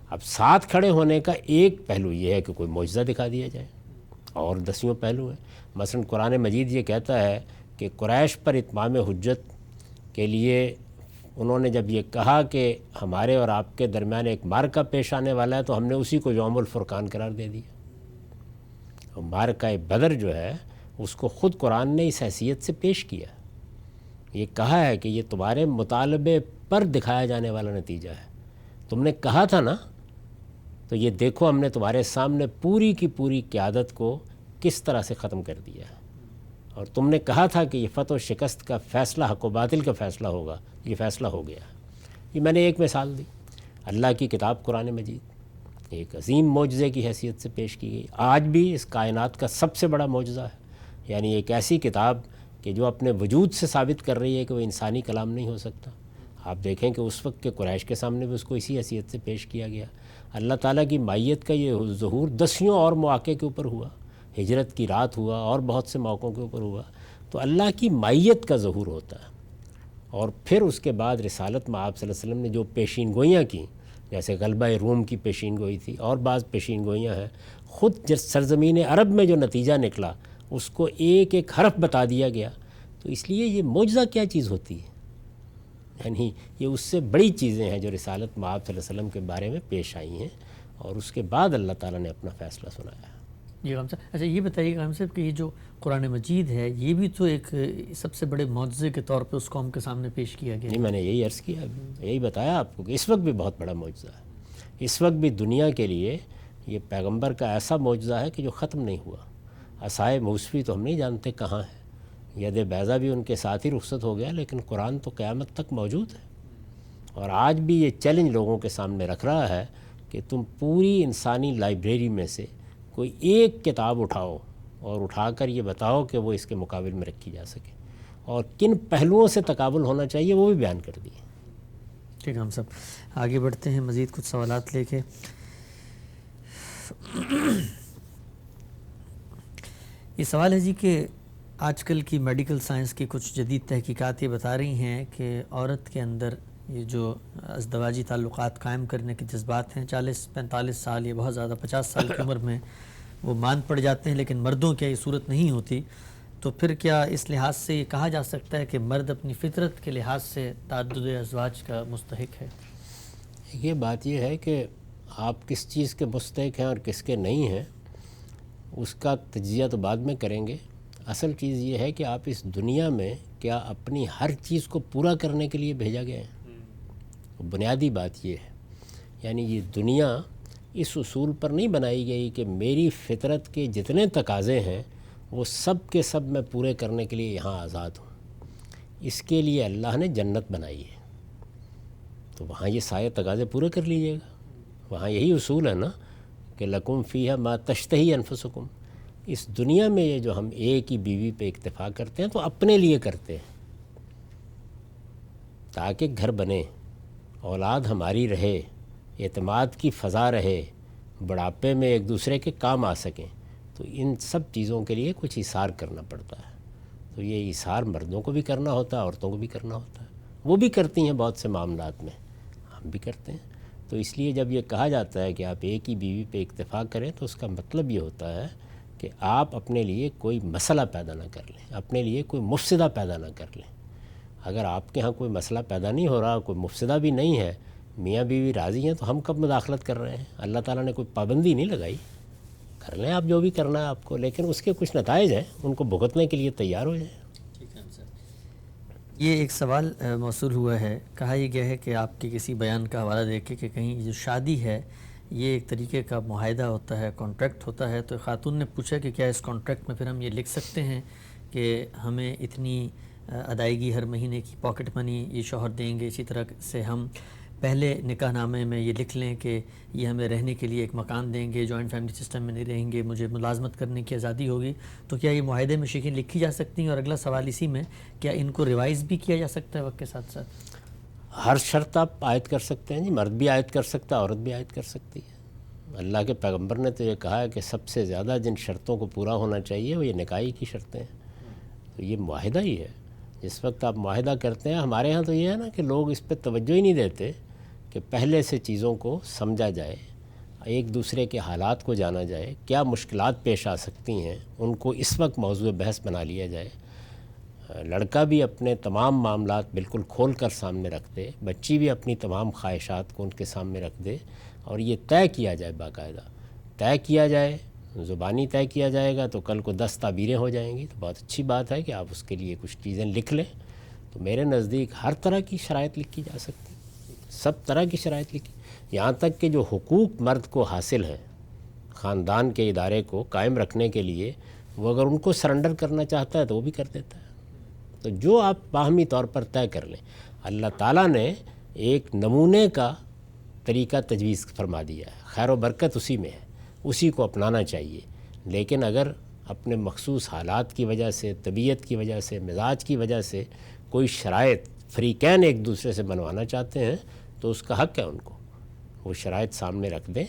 اب ساتھ کھڑے ہونے کا ایک پہلو یہ ہے کہ کوئی معجزہ دکھا دیا جائے، اور 10 پہلو ہیں. مثلا قرآن مجید یہ کہتا ہے کہ قریش پر اتمام حجت کے لیے انہوں نے جب یہ کہا کہ ہمارے اور آپ کے درمیان ایک معرکہ پیش آنے والا ہے تو ہم نے اسی کو یوم الفرقان قرار دے دیا. اور معرکہ بدر جو ہے اس کو خود قرآن نے اس حیثیت سے پیش کیا. یہ کہا ہے کہ یہ تمہارے مطالبے پر دکھایا جانے والا نتیجہ ہے. تم نے کہا تھا نا، تو یہ دیکھو ہم نے تمہارے سامنے پوری کی پوری قیادت کو کس طرح سے ختم کر دیا ہے. اور تم نے کہا تھا کہ یہ فتح و شکست کا فیصلہ حق و باطل کا فیصلہ ہوگا، یہ فیصلہ ہو گیا۔ یہ میں نے ایک مثال دی، اللہ کی کتاب قرآن مجید ایک عظیم معجزے کی حیثیت سے پیش کی گئی، آج بھی اس کائنات کا سب سے بڑا معجزہ ہے۔ یعنی ایک ایسی کتاب کہ جو اپنے وجود سے ثابت کر رہی ہے کہ وہ انسانی کلام نہیں ہو سکتا۔ آپ دیکھیں کہ اس وقت کے قریش کے سامنے بھی اس کو اسی حیثیت سے پیش کیا گیا۔ اللہ تعالیٰ کی مائیت کا یہ ظہور 10 اور مواقع کے اوپر ہوا، ہجرت کی رات ہوا اور بہت سے موقعوں کے اوپر ہوا۔ تو اللہ کی مائیت کا ظہور ہوتا ہے، اور پھر اس کے بعد رسالت میں آپ صلی اللہ علیہ وسلم نے جو پیشین گوئیاں کیں، جیسے غلبہ روم کی پیشین گوئی تھی اور بعض پیشین گوئیاں ہیں، خود جس سرزمین عرب میں جو نتیجہ نکلا اس کو ایک ایک حرف بتا دیا گیا۔ تو اس لیے یہ معجزہ کیا چیز ہوتی ہے؟ یعنی یہ اس سے بڑی چیزیں ہیں جو رسالت میں آپ صلی اللہ علیہ وسلم کے بارے میں پیش آئی ہیں، اور اس کے بعد اللہ تعالیٰ نے اپنا فیصلہ سنایا۔ جی غلام صاحب، اچھا یہ بتائیے غلام صاحب کہ یہ جو قرآن مجید ہے یہ بھی تو ایک سب سے بڑے معجزے کے طور پہ اس قوم کے سامنے پیش کیا گیا۔ نہیں، میں نے یہی عرض کیا، یہی بتایا آپ کو کہ اس وقت بھی بہت بڑا معجزہ ہے۔ اس وقت بھی دنیا کے لیے یہ پیغمبر کا ایسا معجزہ ہے کہ جو ختم نہیں ہوا۔ عصائے موسوی تو ہم نہیں جانتے کہاں ہے، ید بیضا بھی ان کے ساتھ ہی رخصت ہو گیا، لیکن قرآن تو قیامت تک موجود ہے۔ اور آج بھی یہ چیلنج لوگوں کے سامنے رکھ رہا ہے کہ تم پوری انسانی لائبریری میں سے کوئی ایک کتاب اٹھاؤ اور اٹھا کر یہ بتاؤ کہ وہ اس کے مقابل میں رکھی جا سکے، اور کن پہلوؤں سے تقابل ہونا چاہیے وہ بھی بیان کر دیے۔ ٹھیک ہے، ہم سب آگے بڑھتے ہیں مزید کچھ سوالات لے کے۔ یہ سوال ہے جی کہ آج کل کی میڈیکل سائنس کی کچھ جدید تحقیقات یہ بتا رہی ہیں کہ عورت کے اندر یہ جو ازدواجی تعلقات قائم کرنے کے جذبات ہیں 40-45 سال یا بہت زیادہ 50 سال کی عمر میں وہ ماند پڑ جاتے ہیں، لیکن مردوں کی یہ صورت نہیں ہوتی، تو پھر کیا اس لحاظ سے یہ کہا جا سکتا ہے کہ مرد اپنی فطرت کے لحاظ سے تعدد ازواج کا مستحق ہے؟ یہ بات یہ ہے کہ آپ کس چیز کے مستحق ہیں اور کس کے نہیں ہیں اس کا تجزیہ تو بعد میں کریں گے۔ اصل چیز یہ ہے کہ آپ اس دنیا میں کیا اپنی ہر چیز کو پورا کرنے کے لیے بھیجا گیا ہے؟ بنیادی بات یہ ہے، یعنی یہ دنیا اس اصول پر نہیں بنائی گئی کہ میری فطرت کے جتنے تقاضے ہیں وہ سب کے سب میں پورے کرنے کے لیے یہاں آزاد ہوں۔ اس کے لیے اللہ نے جنت بنائی ہے، تو وہاں یہ سارے تقاضے پورے کر لیجیے گا۔ وہاں یہی اصول ہے نا کہ لکم فیہا ما تشتہی انفسکم۔ اس دنیا میں یہ جو ہم ایک ہی بیوی پہ اکتفا کرتے ہیں تو اپنے لیے کرتے ہیں تاکہ گھر بنے، اولاد ہماری رہے، اعتماد کی فضا رہے، بڑھاپے میں ایک دوسرے کے کام آ سکیں۔ تو ان سب چیزوں کے لیے کچھ ایثار کرنا پڑتا ہے، تو یہ ایثار مردوں کو بھی کرنا ہوتا ہے، عورتوں کو بھی کرنا ہوتا ہے۔ وہ بھی کرتی ہیں بہت سے معاملات میں، ہم بھی کرتے ہیں۔ تو اس لیے جب یہ کہا جاتا ہے کہ آپ ایک ہی بیوی پہ اکتفا کریں تو اس کا مطلب یہ ہوتا ہے کہ آپ اپنے لیے کوئی مسئلہ پیدا نہ کر لیں، اپنے لیے کوئی مفسدہ پیدا نہ کر لیں۔ اگر آپ کے ہاں کوئی مسئلہ پیدا نہیں ہو رہا، کوئی مفسدہ بھی نہیں ہے، میاں بیوی راضی ہیں، تو ہم کب مداخلت کر رہے ہیں؟ اللہ تعالیٰ نے کوئی پابندی نہیں لگائی، کر لیں آپ جو بھی کرنا ہے آپ کو، لیکن اس کے کچھ نتائج ہیں، ان کو بھگتنے کے لیے تیار ہو جائیں۔ یہ ایک سوال موصول ہوا ہے، کہا یہ گیا ہے کہ آپ کے کسی بیان کا حوالہ دے کے کہ کہیں جو شادی ہے یہ ایک طریقے کا معاہدہ ہوتا ہے، کانٹریکٹ ہوتا ہے، تو خاتون نے پوچھا کہ کیا اس کانٹریکٹ میں پھر ہم یہ لکھ سکتے ہیں کہ ہمیں اتنی ادائیگی ہر مہینے کی پاکٹ منی یہ شوہر دیں گے، اسی طرح سے ہم پہلے نکاح نامے میں یہ لکھ لیں کہ یہ ہمیں رہنے کے لیے ایک مکان دیں گے، جوائنٹ فیملی سسٹم میں نہیں رہیں گے، مجھے ملازمت کرنے کی آزادی ہوگی، تو کیا یہ معاہدے میں شیخیں لکھی جا سکتی ہیں؟ اور اگلا سوال اسی میں، کیا ان کو ریوائز بھی کیا جا سکتا ہے وقت کے ساتھ ساتھ؟ ہر شرط آپ عائد کر سکتے ہیں جی، مرد بھی عائد کر سکتا ہے، عورت بھی عائد کر سکتی ہے۔ اللہ کے پیغمبر نے تو یہ کہا ہے کہ سب سے زیادہ جن شرطوں کو پورا ہونا چاہیے وہ یہ نکاح کی شرطیں ہیں، تو یہ معاہدہ ہی ہے۔ جس وقت آپ معاہدہ کرتے ہیں، ہمارے ہاں تو یہ ہے نا کہ لوگ اس پہ توجہ ہی نہیں دیتے کہ پہلے سے چیزوں کو سمجھا جائے، ایک دوسرے کے حالات کو جانا جائے، کیا مشکلات پیش آ سکتی ہیں ان کو اس وقت موضوع بحث بنا لیا جائے۔ لڑکا بھی اپنے تمام معاملات بالکل کھول کر سامنے رکھ دے، بچی بھی اپنی تمام خواہشات کو ان کے سامنے رکھ دے، اور یہ طے کیا جائے، باقاعدہ طے کیا جائے، زبانی طے کیا جائے گا تو کل کو 10 تعبیریں ہو جائیں گی۔ تو بہت اچھی بات ہے کہ آپ اس کے لیے کچھ چیزیں لکھ لیں۔ تو میرے نزدیک ہر طرح کی شرائط لکھی جا سکتی، سب طرح کی شرائط لکھی، یہاں تک کہ جو حقوق مرد کو حاصل ہیں خاندان کے ادارے کو قائم رکھنے کے لیے، وہ اگر ان کو سرنڈر کرنا چاہتا ہے تو وہ بھی کر دیتا ہے۔ تو جو آپ باہمی طور پر طے کر لیں، اللہ تعالیٰ نے ایک نمونے کا طریقہ تجویز فرما دیا ہے، خیر و برکت اسی میں ہے، اسی کو اپنانا چاہیے۔ لیکن اگر اپنے مخصوص حالات کی وجہ سے، طبیعت کی وجہ سے، مزاج کی وجہ سے کوئی شرائط فریقین ایک دوسرے سے بنوانا چاہتے ہیں تو اس کا حق ہے ان کو، وہ شرائط سامنے رکھ دیں،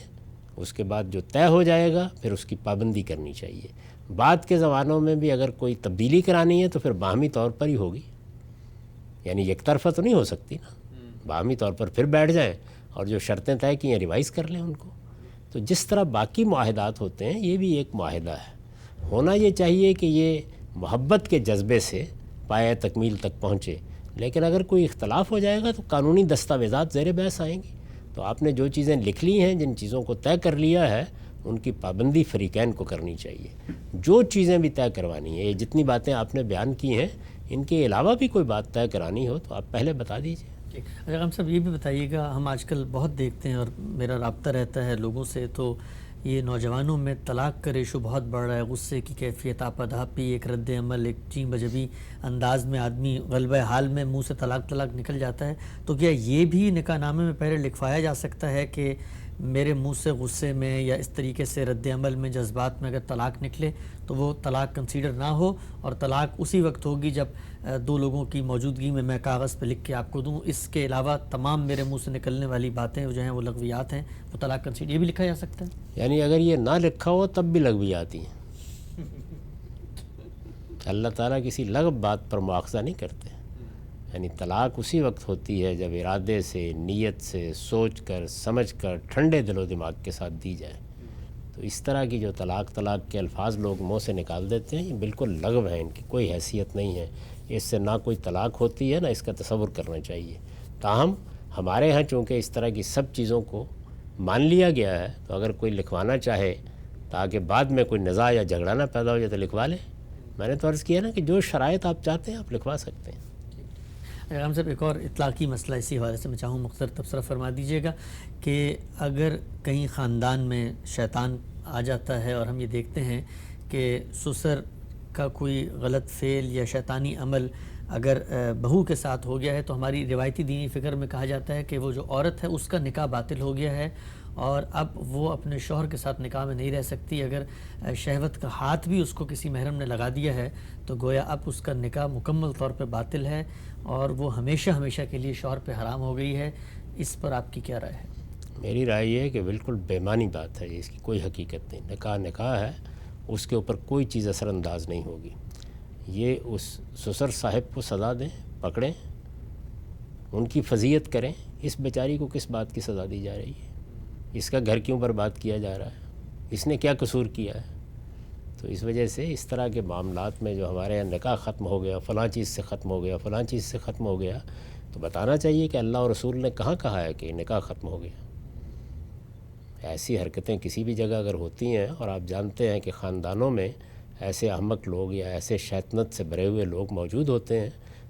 اس کے بعد جو طے ہو جائے گا پھر اس کی پابندی کرنی چاہیے۔ بعد کے زمانوں میں بھی اگر کوئی تبدیلی کرانی ہے تو پھر باہمی طور پر ہی ہوگی، یعنی یک طرفہ تو نہیں ہو سکتی نا، باہمی طور پر پھر بیٹھ جائیں اور جو شرطیں طے کی ہیں ریوائز کر لیں ان کو۔ تو جس طرح باقی معاہدات ہوتے ہیں یہ بھی ایک معاہدہ ہے، ہونا یہ چاہیے کہ یہ محبت کے جذبے سے پایہ تکمیل تک پہنچے، لیکن اگر کوئی اختلاف ہو جائے گا تو قانونی دستاویزات زیر بحث آئیں گی۔ تو آپ نے جو چیزیں لکھ لی ہیں، جن چیزوں کو طے کر لیا ہے، ان کی پابندی فریقین کو کرنی چاہیے۔ جو چیزیں بھی طے کروانی ہیں، یہ جتنی باتیں آپ نے بیان کی ہیں، ان کے علاوہ بھی کوئی بات طے کرانی ہو تو آپ پہلے بتا دیجیے۔ اگر ہم سب یہ بھی بتائیے گا، ہم آج کل بہت دیکھتے ہیں اور میرا رابطہ رہتا ہے لوگوں سے، تو یہ نوجوانوں میں طلاق کا ریشو بہت بڑھ رہا ہے، غصے کی کیفیت، آپادھاپی، ایک رد عمل، ایک چین بجبی انداز میں آدمی غلبہ حال میں منہ سے طلاق نکل جاتا ہے۔ تو کیا یہ بھی نکاح نامے میں پہلے لکھوایا جا سکتا ہے کہ میرے منہ سے غصے میں یا اس طریقے سے رد عمل میں، جذبات میں اگر طلاق نکلے تو وہ طلاق کنسیڈر نہ ہو، اور طلاق اسی وقت ہوگی جب دو لوگوں کی موجودگی میں کاغذ پہ لکھ کے آپ کو دوں، اس کے علاوہ تمام میرے منہ سے نکلنے والی باتیں جو ہیں وہ لغویات ہیں، وہ طلاق کنسیڈر، یہ بھی لکھا جا سکتا ہے؟ یعنی اگر یہ نہ لکھا ہو تب بھی لغویات ہیں۔ اللہ تعالیٰ کسی لغو بات پر مواخذہ نہیں کرتے، یعنی طلاق اسی وقت ہوتی ہے جب ارادے سے، نیت سے، سوچ کر، سمجھ کر، ٹھنڈے دل و دماغ کے ساتھ دی جائے۔ تو اس طرح کی جو طلاق کے الفاظ لوگ منہ سے نکال دیتے ہیں، یہ بالکل لغو ہیں، ان کی کوئی حیثیت نہیں ہے، اس سے نہ کوئی طلاق ہوتی ہے نہ اس کا تصور کرنا چاہیے۔ تاہم ہمارے ہاں چونکہ اس طرح کی سب چیزوں کو مان لیا گیا ہے، تو اگر کوئی لکھوانا چاہے تاکہ بعد میں کوئی نزاع یا جھگڑا نہ پیدا ہو جائے تو لکھوا لے۔ میں نے تو عرض کیا نا کہ جو شرائط آپ چاہتے ہیں آپ لکھوا سکتے ہیں۔ اگر ہم صاحب ایک اور اطلاقی مسئلہ اسی حوالے سے میں چاہوں مختصر تبصرہ فرما دیجیے گا کہ اگر کہیں خاندان میں شیطان آ جاتا ہے اور ہم یہ دیکھتے ہیں کہ سسر کا کوئی غلط فعل یا شیطانی عمل اگر بہو کے ساتھ ہو گیا ہے، تو ہماری روایتی دینی فکر میں کہا جاتا ہے کہ وہ جو عورت ہے اس کا نکاح باطل ہو گیا ہے، اور اب وہ اپنے شوہر کے ساتھ نکاح میں نہیں رہ سکتی۔ اگر شہوت کا ہاتھ بھی اس کو کسی محرم نے لگا دیا ہے تو گویا اب اس کا نکاح مکمل طور پہ باطل ہے اور وہ ہمیشہ ہمیشہ کے لیے شوہر پہ حرام ہو گئی ہے۔ اس پر آپ کی کیا رائے ہے؟ میری رائے یہ ہے کہ بالکل بےمانی بات ہے، اس کی کوئی حقیقت نہیں۔ نکاح ہے، اس کے اوپر کوئی چیز اثر انداز نہیں ہوگی۔ یہ اس سسر صاحب کو سزا دیں، پکڑیں، ان کی فضیحت کریں۔ اس بیچاری کو کس بات کی سزا دی جا رہی ہے؟ اس کا گھر کیوں برباد کیا جا رہا ہے؟ اس نے کیا قصور کیا ہے؟ تو اس وجہ سے اس طرح کے معاملات میں جو ہمارے یہاں نکاح ختم ہو گیا، فلاں چیز سے ختم ہو گیا، فلاں چیز سے ختم ہو گیا، تو بتانا چاہیے کہ اللہ اور رسول نے کہاں کہا ہے کہ نکاح ختم ہو گیا۔ ایسی حرکتیں کسی بھی جگہ اگر ہوتی ہیں اور آپ جانتے ہیں کہ خاندانوں میں ایسے احمق لوگ یا ایسے شیطنت سے بھرے ہوئے لوگ موجود ہوتے ہیں،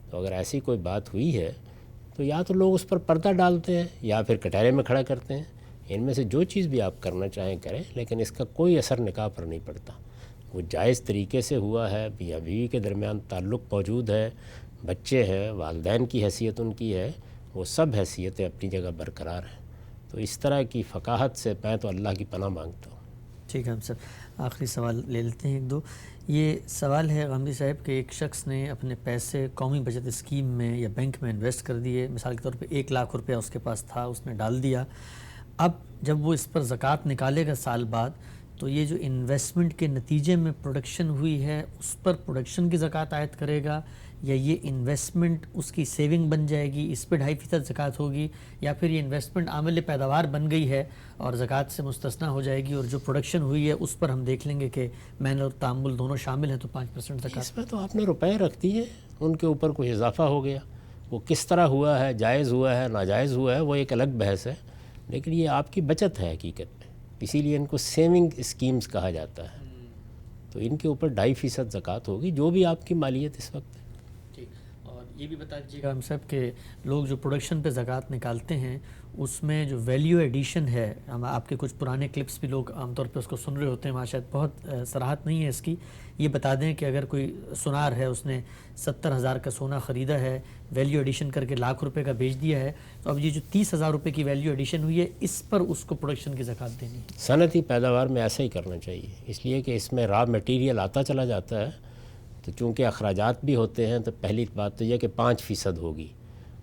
تو اگر ایسی کوئی بات ہوئی ہے تو یا تو لوگ اس پر پردہ ڈالتے ہیں یا پھر کٹہرے میں کھڑا کرتے ہیں۔ ان میں سے جو چیز بھی آپ کرنا چاہیں کریں، لیکن اس کا کوئی اثر نکاح پر نہیں پڑتا۔ وہ جائز طریقے سے ہوا ہے، میاں بیوی کے درمیان تعلق موجود ہے، بچے ہیں، والدین کی حیثیت ان کی ہے، وہ سب حیثیتیں اپنی جگہ برقرار ہیں۔ تو اس طرح کی فقاہت سے میں تو اللہ کی پناہ مانگتا ہوں۔ ٹھیک ہے، ہم سب آخری سوال لے لیتے ہیں ایک دو۔ یہ سوال ہے غامدی صاحب کہ ایک شخص نے اپنے پیسے قومی بچت اسکیم میں یا بینک میں انویسٹ کر دیے، مثال کے طور پہ 1 لاکھ روپیہ اس کے پاس تھا، اس نے ڈال دیا۔ اب جب وہ اس پر زکوٰۃ نکالے گا سال بعد، تو یہ جو انویسٹمنٹ کے نتیجے میں پروڈکشن ہوئی ہے اس پر پروڈکشن کی زکوٰۃ عائد کرے گا، یا یہ انویسٹمنٹ اس کی سیونگ بن جائے گی، اس پہ 2.5% زکوٰۃ ہوگی، یا پھر یہ انویسٹمنٹ عامل پیداوار بن گئی ہے اور زکوٰۃ سے مستثنیٰ ہو جائے گی، اور جو پروڈکشن ہوئی ہے اس پر ہم دیکھ لیں گے کہ محنت اور تعامل دونوں شامل ہیں تو 5% زکوٰۃ؟ اس میں تو آپ نے روپے رکھ دیے، ان کے اوپر کوئی اضافہ ہو گیا، وہ کس طرح ہوا ہے، جائز ہوا ہے، ناجائز ہوا ہے، وہ ایک الگ بحث ہے، لیکن یہ آپ کی بچت ہے حقیقت میں، اسی لیے ان کو سیونگ اسکیمز کہا جاتا ہے۔ تو ان کے اوپر 2.5% زکوٰۃ ہوگی، جو بھی آپ کی مالیت اس وقت ہے۔ اور یہ بھی بتا دیجیے گا ہم صاحب کہ لوگ جو پروڈکشن پہ زکوٰۃ نکالتے ہیں اس میں جو ویلیو ایڈیشن ہے، ہم آپ کے کچھ پرانے کلپس بھی لوگ عام طور پہ اس کو سن رہے ہوتے ہیں، وہاں شاید بہت صراحت نہیں ہے اس کی، یہ بتا دیں کہ اگر کوئی سونار ہے اس نے 70,000 کا سونا خریدا ہے، ویلیو ایڈیشن کر کے ₹1,00,000 کا بیچ دیا ہے، تو اب یہ جو ₹30,000 کی ویلیو ایڈیشن ہوئی ہے اس پر اس کو پروڈکشن کی زکوٰۃ دینی ہے۔ صنعتی پیداوار میں ایسا ہی کرنا چاہیے، اس لیے کہ اس میں را مٹیریل آتا چلا جاتا ہے، تو چونکہ اخراجات بھی ہوتے ہیں تو پہلی بات تو یہ کہ 5% ہوگی،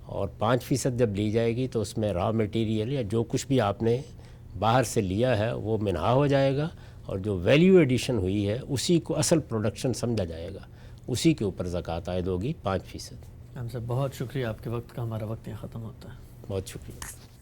اور 5% جب لی جائے گی تو اس میں را مٹیریل یا جو کچھ بھی آپ نے باہر سے لیا ہے وہ منہا ہو جائے گا، اور جو ویلیو ایڈیشن ہوئی ہے اسی کو اصل پروڈکشن سمجھا جائے گا، اسی کے اوپر زکوٰۃ عائد ہوگی 5%۔ ہم سب بہت شکریہ، آپ کے وقت کا، ہمارا وقت یہاں ختم ہوتا ہے۔ بہت شکریہ۔